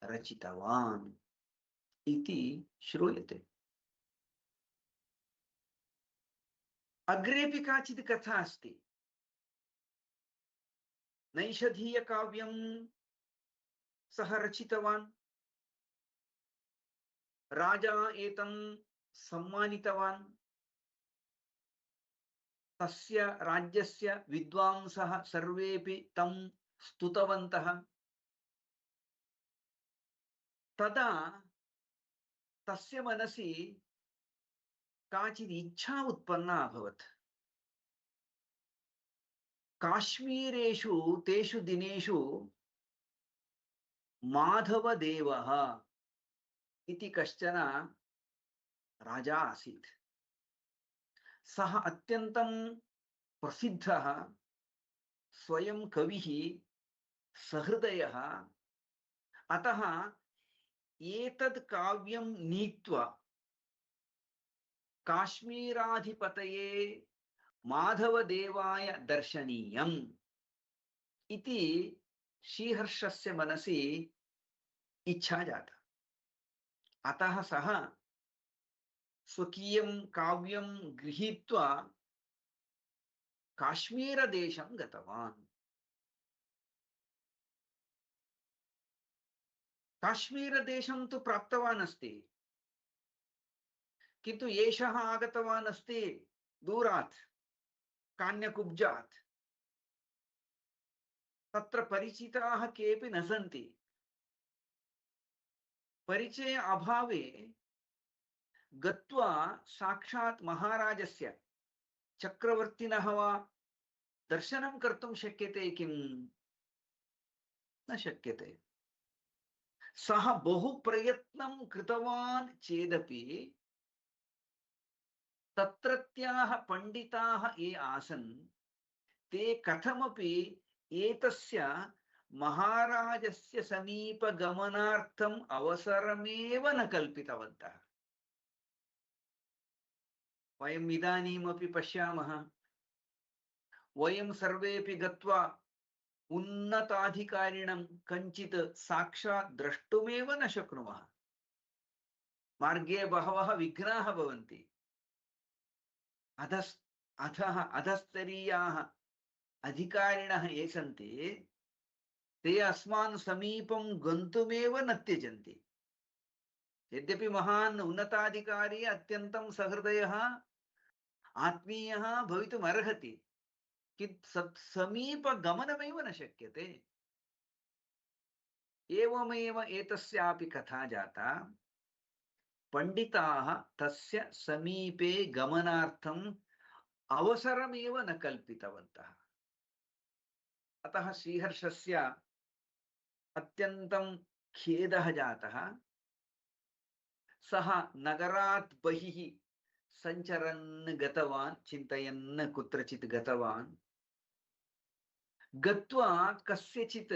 रचितवान् इति श्रूयते। अग्रेपि काचित् कथा अस्ति। नैषधीयकाव्यं सः रचितवान्। राजा एतं सम्मानितवान्। तस्य राज्यस्य विद्वांसः सर्वेपि तं स्तुतवन्तः। तदा तस्य मनसि काचित् इच्छा उत्पन्ना अभवत्। काश्मीरेषु तेषु दिनेषु माधवदेवः इति कश्चन राजा आसीत्। सः अत्यन्तं प्रसिद्धः, स्वयं कविः, सहृदयः। अतः एतद् काव्यं नीत्वा काश्मीराधिपतये माधवदेवाय दर्शनीयम् इति श्रीहर्षस्य मनसि इच्छा जाता। अतः सः स्वकीयं काव्यं गृहीत्वा काश्मीरदेशं गतवान्। काश्मीरदेशं तु प्राप्तवान् अस्ति, किन्तु एषः आगतवान् अस्ति दूरात्, कान्यकुब्जात्। तत्र परिचिताः केऽपि न सन्ति। परिचय अभावे गत्वा साक्षात् महाराजस्य, चक्रवर्तिनः वा दर्शनं कर्तुं शक्यते किम्? न शक्यते। सः बहु प्रयत्नं कृतवान् चेदपि तत्रत्याः पण्डिताः ये आसन् ते कथमपि एतस्य महाराजस्य समीपगमनार्थम् अवसरमेव न कल्पितवन्तः। वयम् इदानीमपि पश्यामः, वयं सर्वेपि गत्वा उन्नताधिकारिणं कञ्चित् साक्षात् द्रष्टुमेव न शक्नुमः। मार्गे बहवः विघ्नाः भवन्ति। अधस्तरीयाः अधिकारिणः ये सन्ति ते अस्मान् समीपं गन्तुमेव न त्यजन्ति। यद्यपि महान् उन्नताधिकारी अत्यन्तं सहृदयः आत्मीयः भवितुम् अर्हति, किन्तु समीपगमनमेव न शक्यते। एवमेव एतस्यापि कथा जाता। पण्डिताः तस्य समीपे गमनार्थम् अवसरमेव न कल्पितवन्तः। अतः श्रीहर्षस्य अत्यन्तं खेदः जातः। सः नगरात् बहिः सञ्चरन् गतवान्, चिन्तयन् कुत्रचित् गतवान्। गत्वा कस्यचित्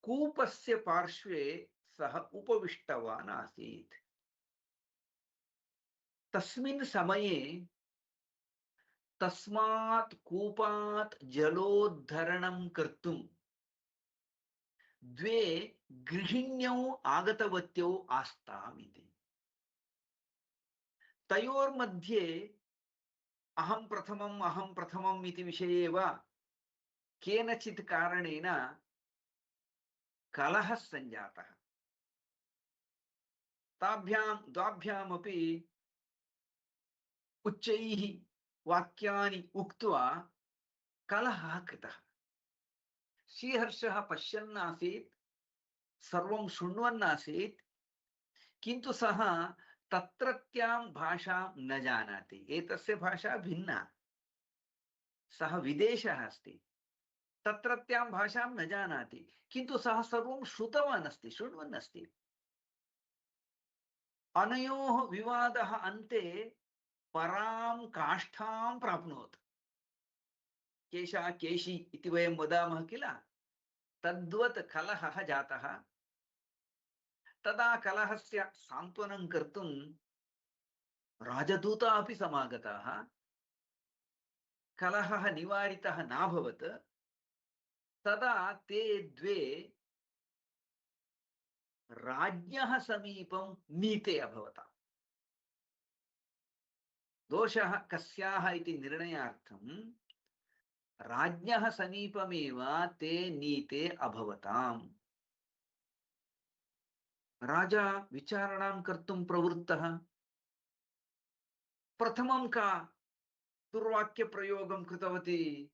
कूपस्य पार्श्वे सः उपविष्टवान् आसीत्। तस्मिन् समये तस्मात् कूपात् जलोद्धरणं कर्तुं द्वे गृहिण्यौ आगतवत्यौ आस्ताम् इति। तयोर्मध्ये अहं प्रथमम् इति विषये वा केनचित् कारणेन कलहः सञ्जातः। द्वाभ्यामपि उच्चैः वाक्यानि उक्त्वा कलहः कृतः। श्रीहर्षः पश्यन् आसीत्, सर्वं शृण्वन् आसीत्, किन्तु सः तत्रत्यां भाषां न जानाति। एतस्य भाषा भिन्ना। सः विदेशः अस्ति, तत्रत्यां भाषां न जानाति, किन्तु सः सर्वं श्रुतवान् अस्ति, शृण्वन् अस्ति। अनयोः विवादः अन्ते परां काष्ठां प्राप्नोत्। केशा केशी इति वयं वदामः किल, तद्वत् कलहः जातः। तदा कलहस्य सान्त्वनं कर्तुं राजदूताः अपि समागताः। कलहः निवारितः नाभवत्। तदा ते द्वे राज्ञः समीपं नीते अभवताम्। दोषः कस्याः इति निर्णयार्थं राज्ञः समीपमेव ते नीते अभवताम्। राजा विचारणां कर्तुं प्रवृत्तः। प्रथमं का दुर्वाक्यप्रयोगं कृतवती,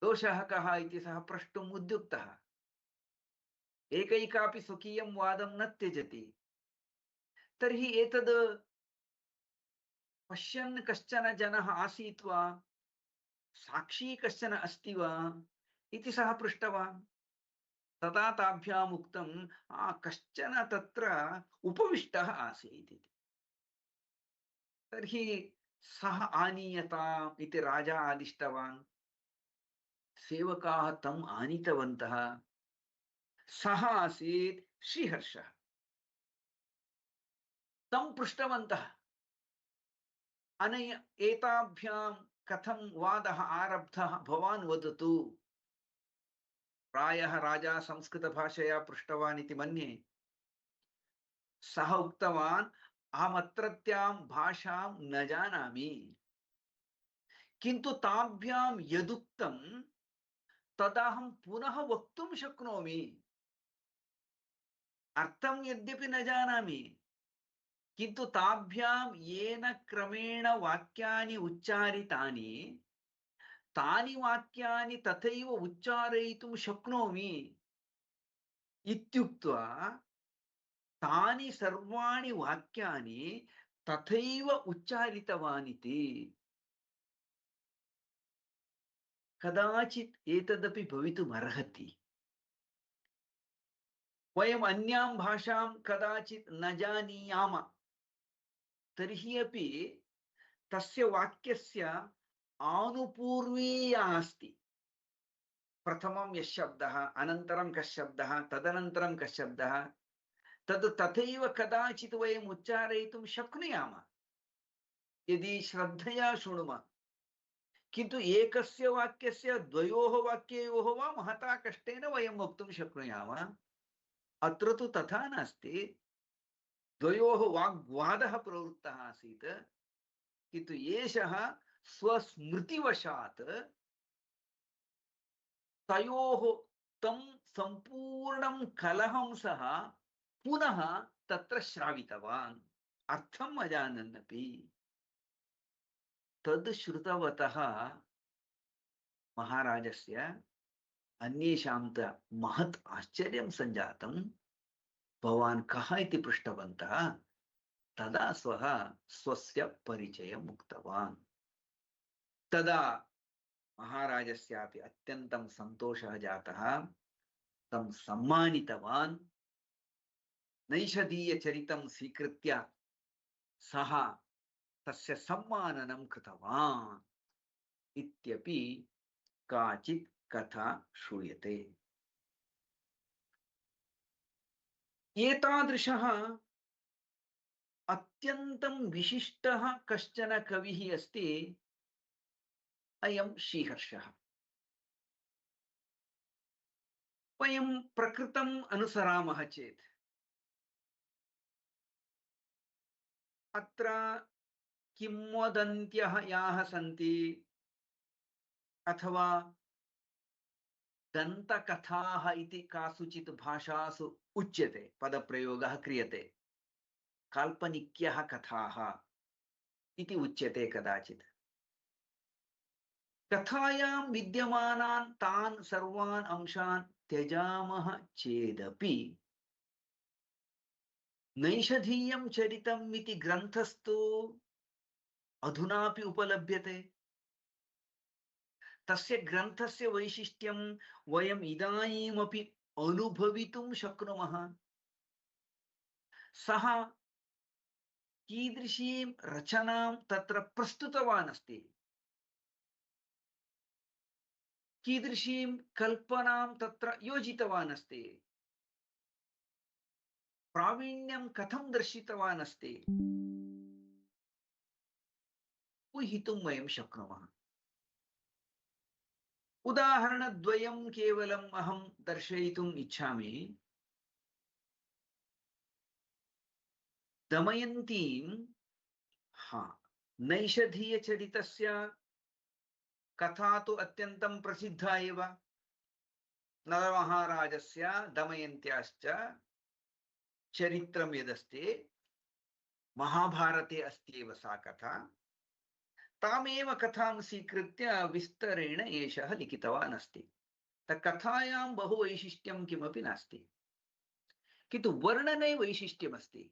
दोषः कः इति सः प्रष्टुम् उद्युक्तः। एकैकापि स्वकीयं वादं न त्यजति। तर्हि एतद् पश्यन् कश्चन जनः आसीत् वा, साक्षी कश्चन अस्ति वा इति सः पृष्टवान्। तदा ताभ्याम् उक्तं, कश्चन तत्र उपविष्टः आसीत् इति। तर्हि सः आनीयताम् इति राजा आदिष्टवान्। सेवकाः तम् आनीतवन्तः। सः आसीत् श्रीहर्षः। तं पृष्टवन्तः, अनया एताभ्यां कथं वादः आरब्धः, भवान् वदतु। प्रायः राजा संस्कृतभाषया पृष्टवान् इति मन्ये। सः उक्तवान्, अहमत्रत्यां भाषां न जानामि, किन्तु ताभ्यां यदुक्तं तदहं पुनः वक्तुं शक्नोमि। अर्थं यद्यपि न जानामि, किन्तु ताभ्यां येन क्रमेण वाक्यानि उच्चारितानि, तानि वाक्यानि तथैव उच्चारयितुं शक्नोमि इत्युक्त्वा तानि सर्वाणि वाक्यानि तथैव उच्चारितवान् इति। कदाचित् एतदपि भवितुम् अर्हति। वयम् अन्यां भाषां कदाचित् न जानीयाम, तर्हि अपि तस्य वाक्यस्य आनुपूर्वीया अस्ति। प्रथमं यः शब्दः, अनन्तरं कः शब्दः, तदनन्तरं कः शब्दः, तद् तथैव कदाचित् वयम् उच्चारयितुं शक्नुयाम यदि श्रद्धया शृणुमः। किन्तु एकस्य वाक्यस्य द्वयोः वाक्ययोः वा महता कष्टेन वयं वक्तुं शक्नुयामः। अत्र तु तथा नास्ति। द्वयोः वाग्वादः प्रवृत्तः आसीत्, किन्तु एषः स्वस्मृतिवशात् तयोः तं सम्पूर्णं कलहं सः पुनः तत्र श्रावितवान्, अर्थम् अजानन्नपि। तद् श्रुतवतः महाराजस्य अन्येषां च महत् आश्चर्यं सञ्जातं। भवान् कः इति पृष्टवन्तः। तदा सः स्वस्य परिचयम् उक्तवान्। तदा महाराजस्यापि अत्यन्तं सन्तोषः जातः। तं सम्मानितवान्। नैषधीयचरितं स्वीकृत्य सः तस्य सम्माननं कृतवान् इत्यपि काचित् कथा श्रूयते। एतादृशः अत्यन्तं विशिष्टः कश्चन कविः अस्ति, अयं श्रीहर्षः। वयं प्रकृतम् अनुसरामः चेत् अत्र किंवदन्त्यः याः सन्ति अथवा दन्तकथाः इति कासुचित् भाषासु उच्यते, पदप्रयोगः क्रियते। काल्पनिक्यः कथाः इति उच्यते कदाचित्। कथायां विद्यमानान् तान् सर्वान् अंशान् त्यजामः चेदपि नैषधीयं चरितम् इति ग्रन्थस्तु अधुनापि उपलभ्यते। तस्य ग्रन्थस्य वैशिष्ट्यं वयम् इदानीमपि अनुभवितुं शक्नुमः। सः कीदृशीं रचनां तत्र प्रस्तुतवान् अस्ति, कीदृशीं कल्पनां तत्र योजितवान् अस्ति, प्रावीण्यं कथं दर्शितवान् अस्ति, ऊहितुं वयं शक्नुमः। उदाहरणद्वयं केवलम् अहं दर्शयितुम् इच्छामि। दमयन्तीं नैषधीयचरितस्य कथा तु अत्यन्तं प्रसिद्धा एव। नलमहाराजस्य दमयन्त्याश्च चरित्रं यदस्ति महाभारते अस्ति एव सा कथा। तामेव कथां स्वीकृत्य विस्तरेण एषः लिखितवान् अस्ति। कथायां बहु वैशिष्ट्यं किमपि नास्ति, किन्तु वर्णने वैशिष्ट्यमस्ति।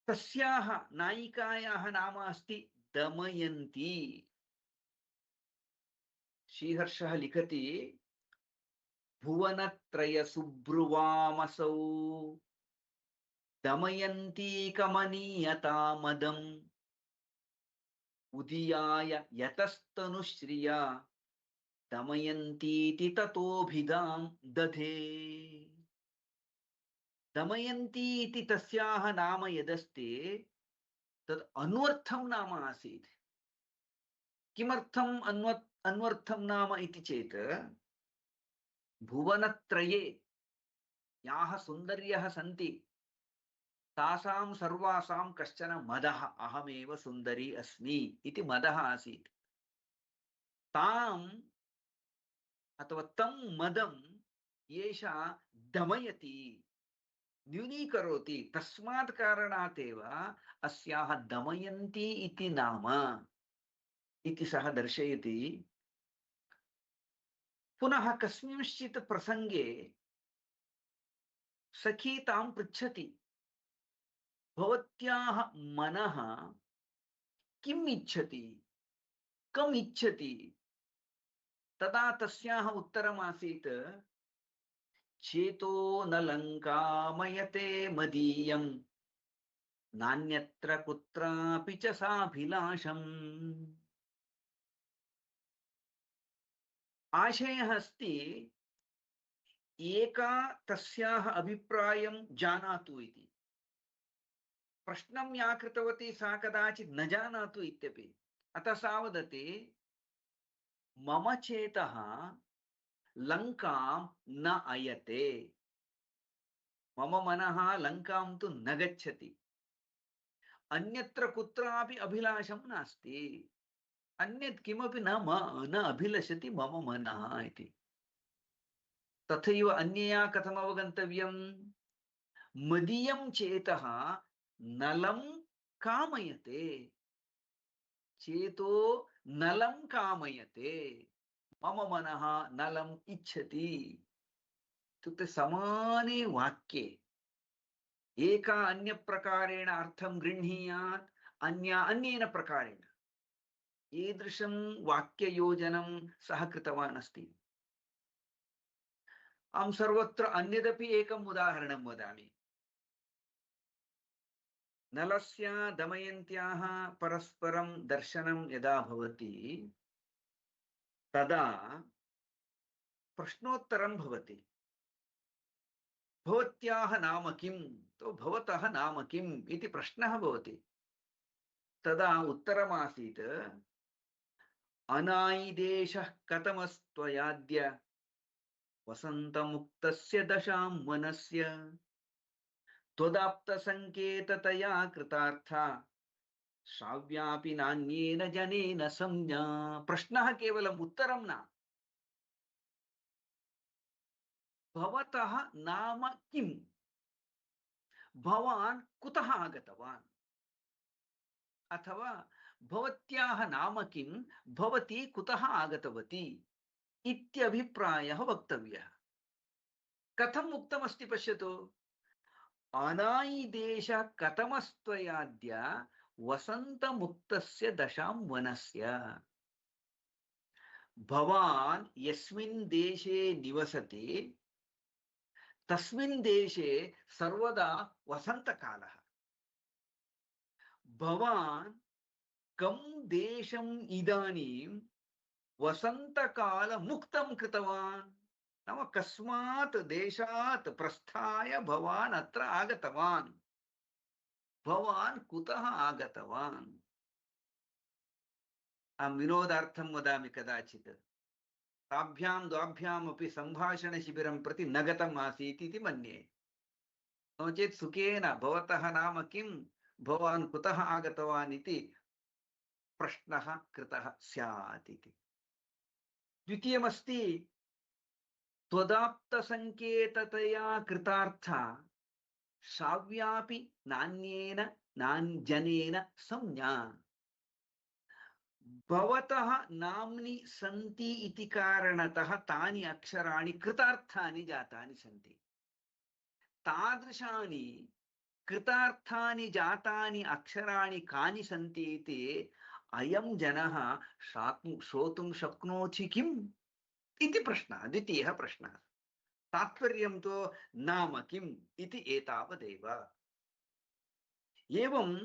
तस्याः नायिकायाः नाम अस्ति दमयन्ती। श्रीहर्षः लिखति भुवनत्रय सुब्रुवामसौ दमयन्ती कमनीयता मदम् उदीयाय यतस्तनुश्रिया दमयन्तीति ततोभिधां दधे। दमयन्ती इति तस्याः नाम यदस्ति तद् अन्वर्थं नाम आसीत्। किमर्थम् अन्वर्थं नाम इति चेत् भुवनत्रये याः सुन्दर्यः सन्ति तासां सर्वासां कश्चन मदः, अहमेव सुन्दरी अस्मि इति मदः आसीत्। ताम् अथवा तं मदं एषा दमयति, न्यूनीकरोति। तस्मात् कारणात् एव अस्याः दमयन्ती इति नाम इति सः दर्शयति। पुनः कस्मिंश्चित् प्रसंगे सखी तां पृच्छति, भवत्याः मनः किम् इच्छति, कम् इच्छति? तदा तस्याः उत्तरमासीत् चेतो न लङ्कामयते मदीयं नान्यत्र कुत्रापि च साभिलाषम्। आशयः अस्ति एका तस्याः अभिप्रायं जानातु इति। प्रश्नं या कृतवती सा कदाचित् न जानातु इत्यपि। अतः सा वदति मम चेतः लङ्कां न अयते, मम मनः लङ्कां तु न गच्छति, अन्यत्र कुत्रापि अभिलाषं नास्ति, अन्यत् किमपि न अभिलषति मम मनः इति। तथैव अन्यया कथम् अवगन्तव्यं? मदीयं चेतः नलं कामयते, चेतो नलं कामयते, मम मनः नलम् इच्छति। इत्युक्ते समाने वाक्ये एका अन्य प्रकारेण अर्थं गृह्णीयात्, अन्या अन्येन प्रकारेण, ईदृशं वाक्ययोजनं सः कृतवान् अस्ति। अहं सर्वत्र अन्यदपि एकम् उदाहरणं वदामि। नलस्य दमयन्त्याः परस्परं दर्शनं यदा भवति तदा प्रश्नोत्तरं भवति। भवत्याः नाम किम्? तो भवतः नाम किम् इति प्रश्नः भवति। तदा उत्तरमासीत् अनायिदेशः कथमस्त्वयाद्य वसन्तमुक्तस्य दशां वनस्य त्वदाप्तसङ्केततया कृतार्था श्राव्यापि नान्येन जनेन संज्ञा। प्रश्नः केवलम् उत्तरं न। भवतः नाम किम्? भवान् कुतः आगतवान्? अथवा भवत्याः नाम किम्? भवती कुतः आगतवती इत्यभिप्रायः वक्तव्यः। कथम् उक्तमस्ति पश्यतु। अनायिदेशः कथमस्त्वयाद्य वसन्तमुक्तस्य दशां वनस्य। भवान् यस्मिन् देशे निवसति तस्मिन् देशे सर्वदा वसन्तकालः। भवान् कं देशम् इदानीं वसन्तकाल मुक्तं कृतवान्? नाम कस्मात् देशात् प्रस्थाय भवान् अत्र आगतवान्? भवान् कुतः आगतवान्? अहं विनोदार्थं वदामि कदाचित् ताभ्यां द्वाभ्यामपि सम्भाषणशिबिरं प्रति न गतम् आसीत् इति मन्ये। नो चेत् सुखेन भवतः नाम किं, भवान् कुतः आगतवान् इति प्रश्नः कृतः स्यात् इति। द्वितीयमस्ति त्वदाप्तसङ्केततया कृतार्था श्राव्यापि नान्येन नान्यजनेन संज्ञा। भवतः नाम्नि सन्ति इति कारणतः तानि अक्षराणि कृतार्थानि जातानि सन्ति। तादृशानि कृतार्थानि जातानि अक्षराणि कानि सन्ति इति अयं जनः श्रोतुं शक्नोति किम् इति प्रश्नः, द्वितीयः प्रश्नः। तात्पर्यं तु नाम किम् इति एतावदेव। एवम्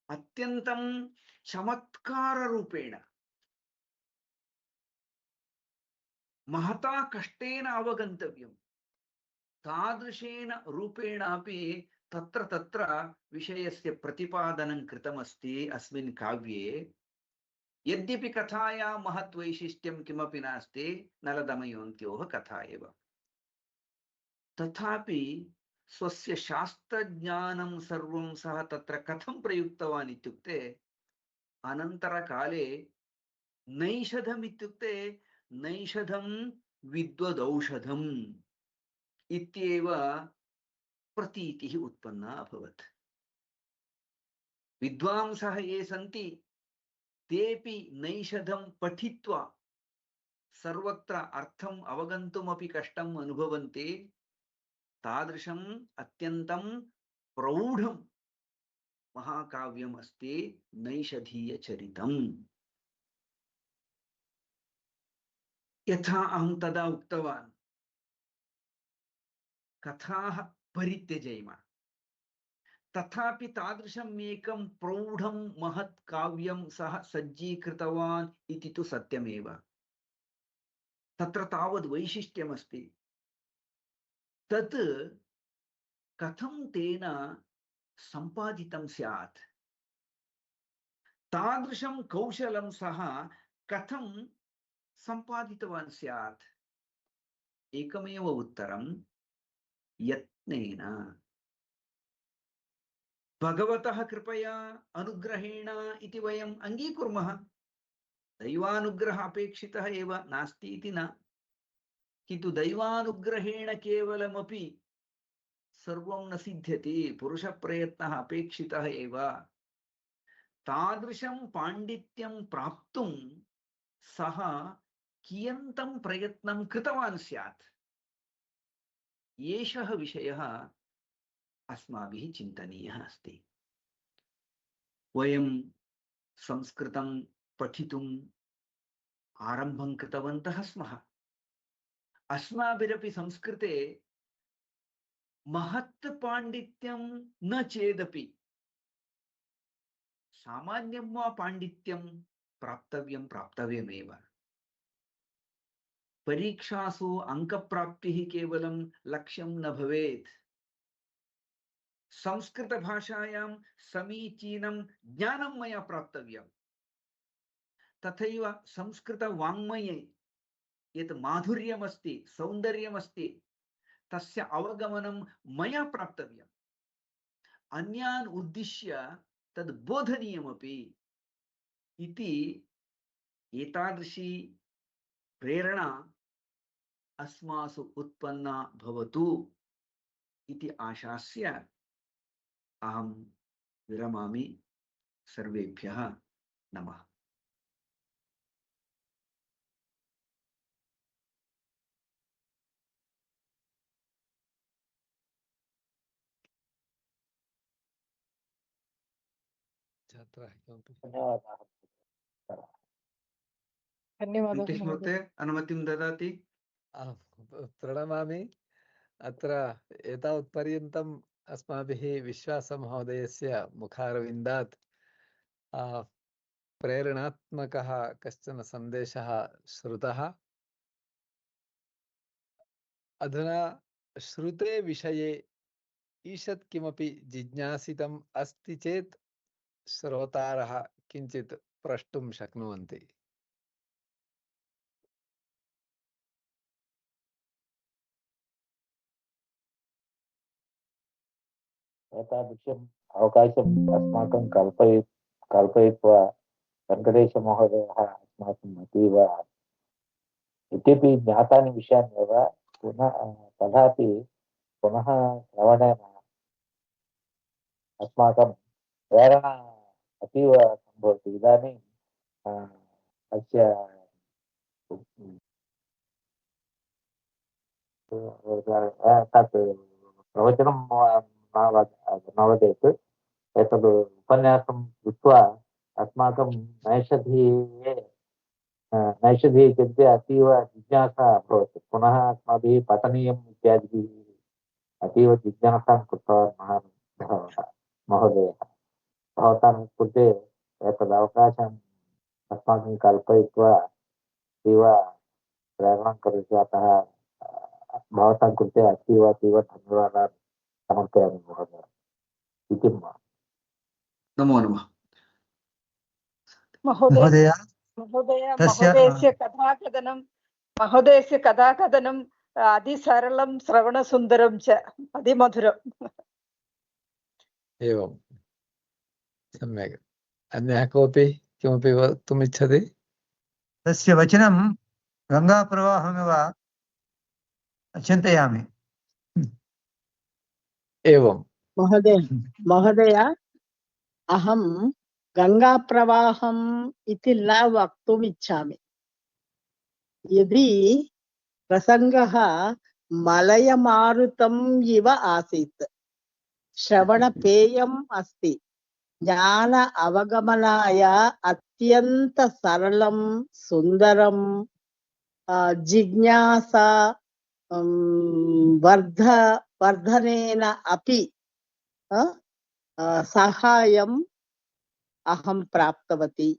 अत्यन्तं चमत्काररूपेण महता कष्टेन अवगन्तव्यं, तादृशेन रूपेण अपि तत्र तत्र विषयस्य प्रतिपादनं कृतमस्ति अस्मिन् काव्ये। यद्यपि कथायां महत् वैशिष्ट्यं किमपि नास्ति, नलदमयन्त्योः कथा एव, तथापि स्वस्य शास्त्रज्ञानं सर्वं सः तत्र कथं प्रयुक्तवान् इत्युक्ते अनन्तरकाले नैषधम् इत्युक्ते नैषधं विद्वदौषधम् इत्येव प्रतीतिः उत्पन्ना अभवत्। विद्वांसः ये सन्ति तेपि नैषधं पठित्वा सर्वत्र अर्थम् अवगन्तुमपि कष्टम् अनुभवन्ति। तादृशम् अत्यन्तं प्रौढं महाकाव्यम् अस्ति नैषधीयचरितम्। यथा अहं तदा उक्तवान्, कथाः परित्यजेम, तथापि तादृशम् एकं प्रौढं महत् काव्यं सः सज्जीकृतवान् इति तु सत्यमेव। तत्र तावद् वैशिष्ट्यमस्ति। तत् कथं तेन सम्पादितं स्यात्, तादृशं कौशलं सः कथं सम्पादितवान् स्यात्? एकमेव उत्तरं, यत्नेन, भगवतः कृपया अनुग्रहेण इति वयम् अङ्गीकुर्मः। दैवानुग्रहः अपेक्षितः एव, नास्ति इति न, किन्तु दैवानुग्रहेण केवलमपि सर्वं न सिद्ध्यति, पुरुषप्रयत्नः अपेक्षितः एव। तादृशं पाण्डित्यं प्राप्तुं सः कियन्तं प्रयत्नं कृतवान् स्यात्, एषः विषयः अस्माभिः चिन्तनीयः अस्ति। वयं संस्कृतं पठितुम् आरम्भं कृतवन्तः स्मः। अस्माभिरपि संस्कृते महत् पाण्डित्यं न चेदपि सामान्यं वा पाण्डित्यं प्राप्तव्यमेव। परीक्षासु अंकप्राप्तिः केवलं लक्ष्यं न भवेत्। संस्कृतभाषायां समीचीनं ज्ञानं मया प्राप्तव्यं। तथैव संस्कृतवाङ्मये यत् माधुर्यमस्ति, सौन्दर्यमस्ति, तस्य अवगमनं मया प्राप्तव्यम्। अन्यान् उद्दिश्य तद् बोधनीयमपि इति एतादृशी प्रेरणा अस्मासु उत्पन्ना भवतु इति आशास्य अहं विरमामि। सर्वेभ्यः नमः। धन्यवादः महोदय, अनुमतिं ददाति? प्रणमामि। अत्र एतावत्पर्यन्तम् अस्माभिः विश्वासमहोदयस्य मुखारविन्दात् प्रेरणात्मकः कश्चन सन्देशः श्रुतः। अधुना श्रुते विषये ईषत् किमपि जिज्ञासितम् अस्ति चेत् श्रोतारः किञ्चित् प्रष्टुं शक्नुवन्ति। एतादृशम् अवकाशम् अस्माकं कल्पयित्वा वेङ्कटेशमहोदयः अस्माकम् अतीव इत्यपि ज्ञातानि विषयान् एव पुनः तथापि पुनः श्रवणेन अस्माकं प्रेरणा अतीव सम्भवति। इदानीं अस्य तत् प्रवचनं न वदेत्, एतद् उपन्यासं कृत्वा अस्माकं नैषधीये इत्युक्ते अतीव जिज्ञासा अभवत्। पुनः अस्माभिः पठनीयम् इत्यादिभिः अतीव जिज्ञासां कृतवान् महान् महोदयः। भवतां कृते एतद् अवकाशम् अस्माकं कल्पयित्वा अतीव प्रेरणां करोति। अतः भवतां कृते अतीव अतीव धन्यवादान् समर्पयामि महोदय। इति नमो नमः। महोदय महोदय महोदय महोदयस्य कथाकथनं अतिसरलं श्रवणसुन्दरं च अतिमधुरम्। एवं सम्यक्। अन्यः कोऽपि किमपि वक्तुम् इच्छति? तस्य वचनं गङ्गाप्रवाहमिव चिन्तयामि। एवं महोदय अहं गङ्गाप्रवाहम् इति न वक्तुम् इच्छामि। यदि प्रसङ्गः मलयमारुतम् इव आसीत्, श्रवणपेयम् अस्ति, ज्ञान अवगमनाय अत्यन्त सरलं सुन्दरं, जिज्ञासा वर्धनेन अपि साहाय्यम् अहं प्राप्तवती।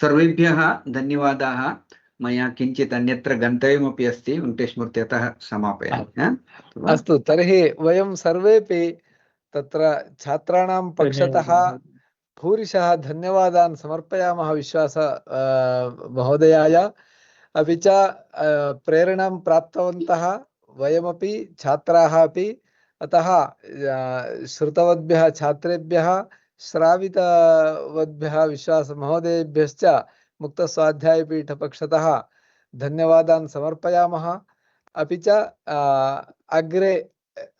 सर्वेभ्यः धन्यवादाः। मया किञ्चित् अन्यत्र गन्तव्यमपि अस्ति। वेङ्कटेशमूर्ति, अतः समापयामि। अस्तु, तर्हि वयं सर्वेपि तत्र छात्राणां पक्षतः भूरिशः धन्यवादान् समर्पयामः विश्वास महोदयाय। अपि च प्रेरणां प्राप्तवन्तः वयमपि छात्राः अपि। अतः श्रुतवद्भ्यः छात्रेभ्यः, श्रावितवद्भ्यः विश्वास महोदयेभ्यश्च मुक्तस्वाध्यायपीठपक्षतः धन्यवादान् समर्पयामः। अपि च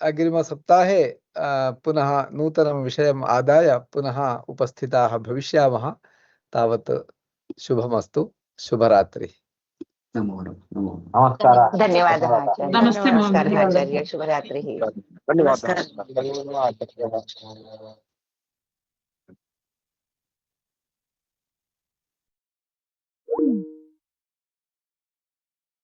अग्रिमसप्ताहे पुनः नूतनं विषयम् आदाय पुनः उपस्थिताः भविष्यामः। तावत् शुभमस्तु। शुभरात्रिः। नमो नमः। नमस्कारः। धन्यवादः आचार्य। नमस्ते नमस्कारः महोदय। आचार्य। शुभरात्रिः। धन्यवादः।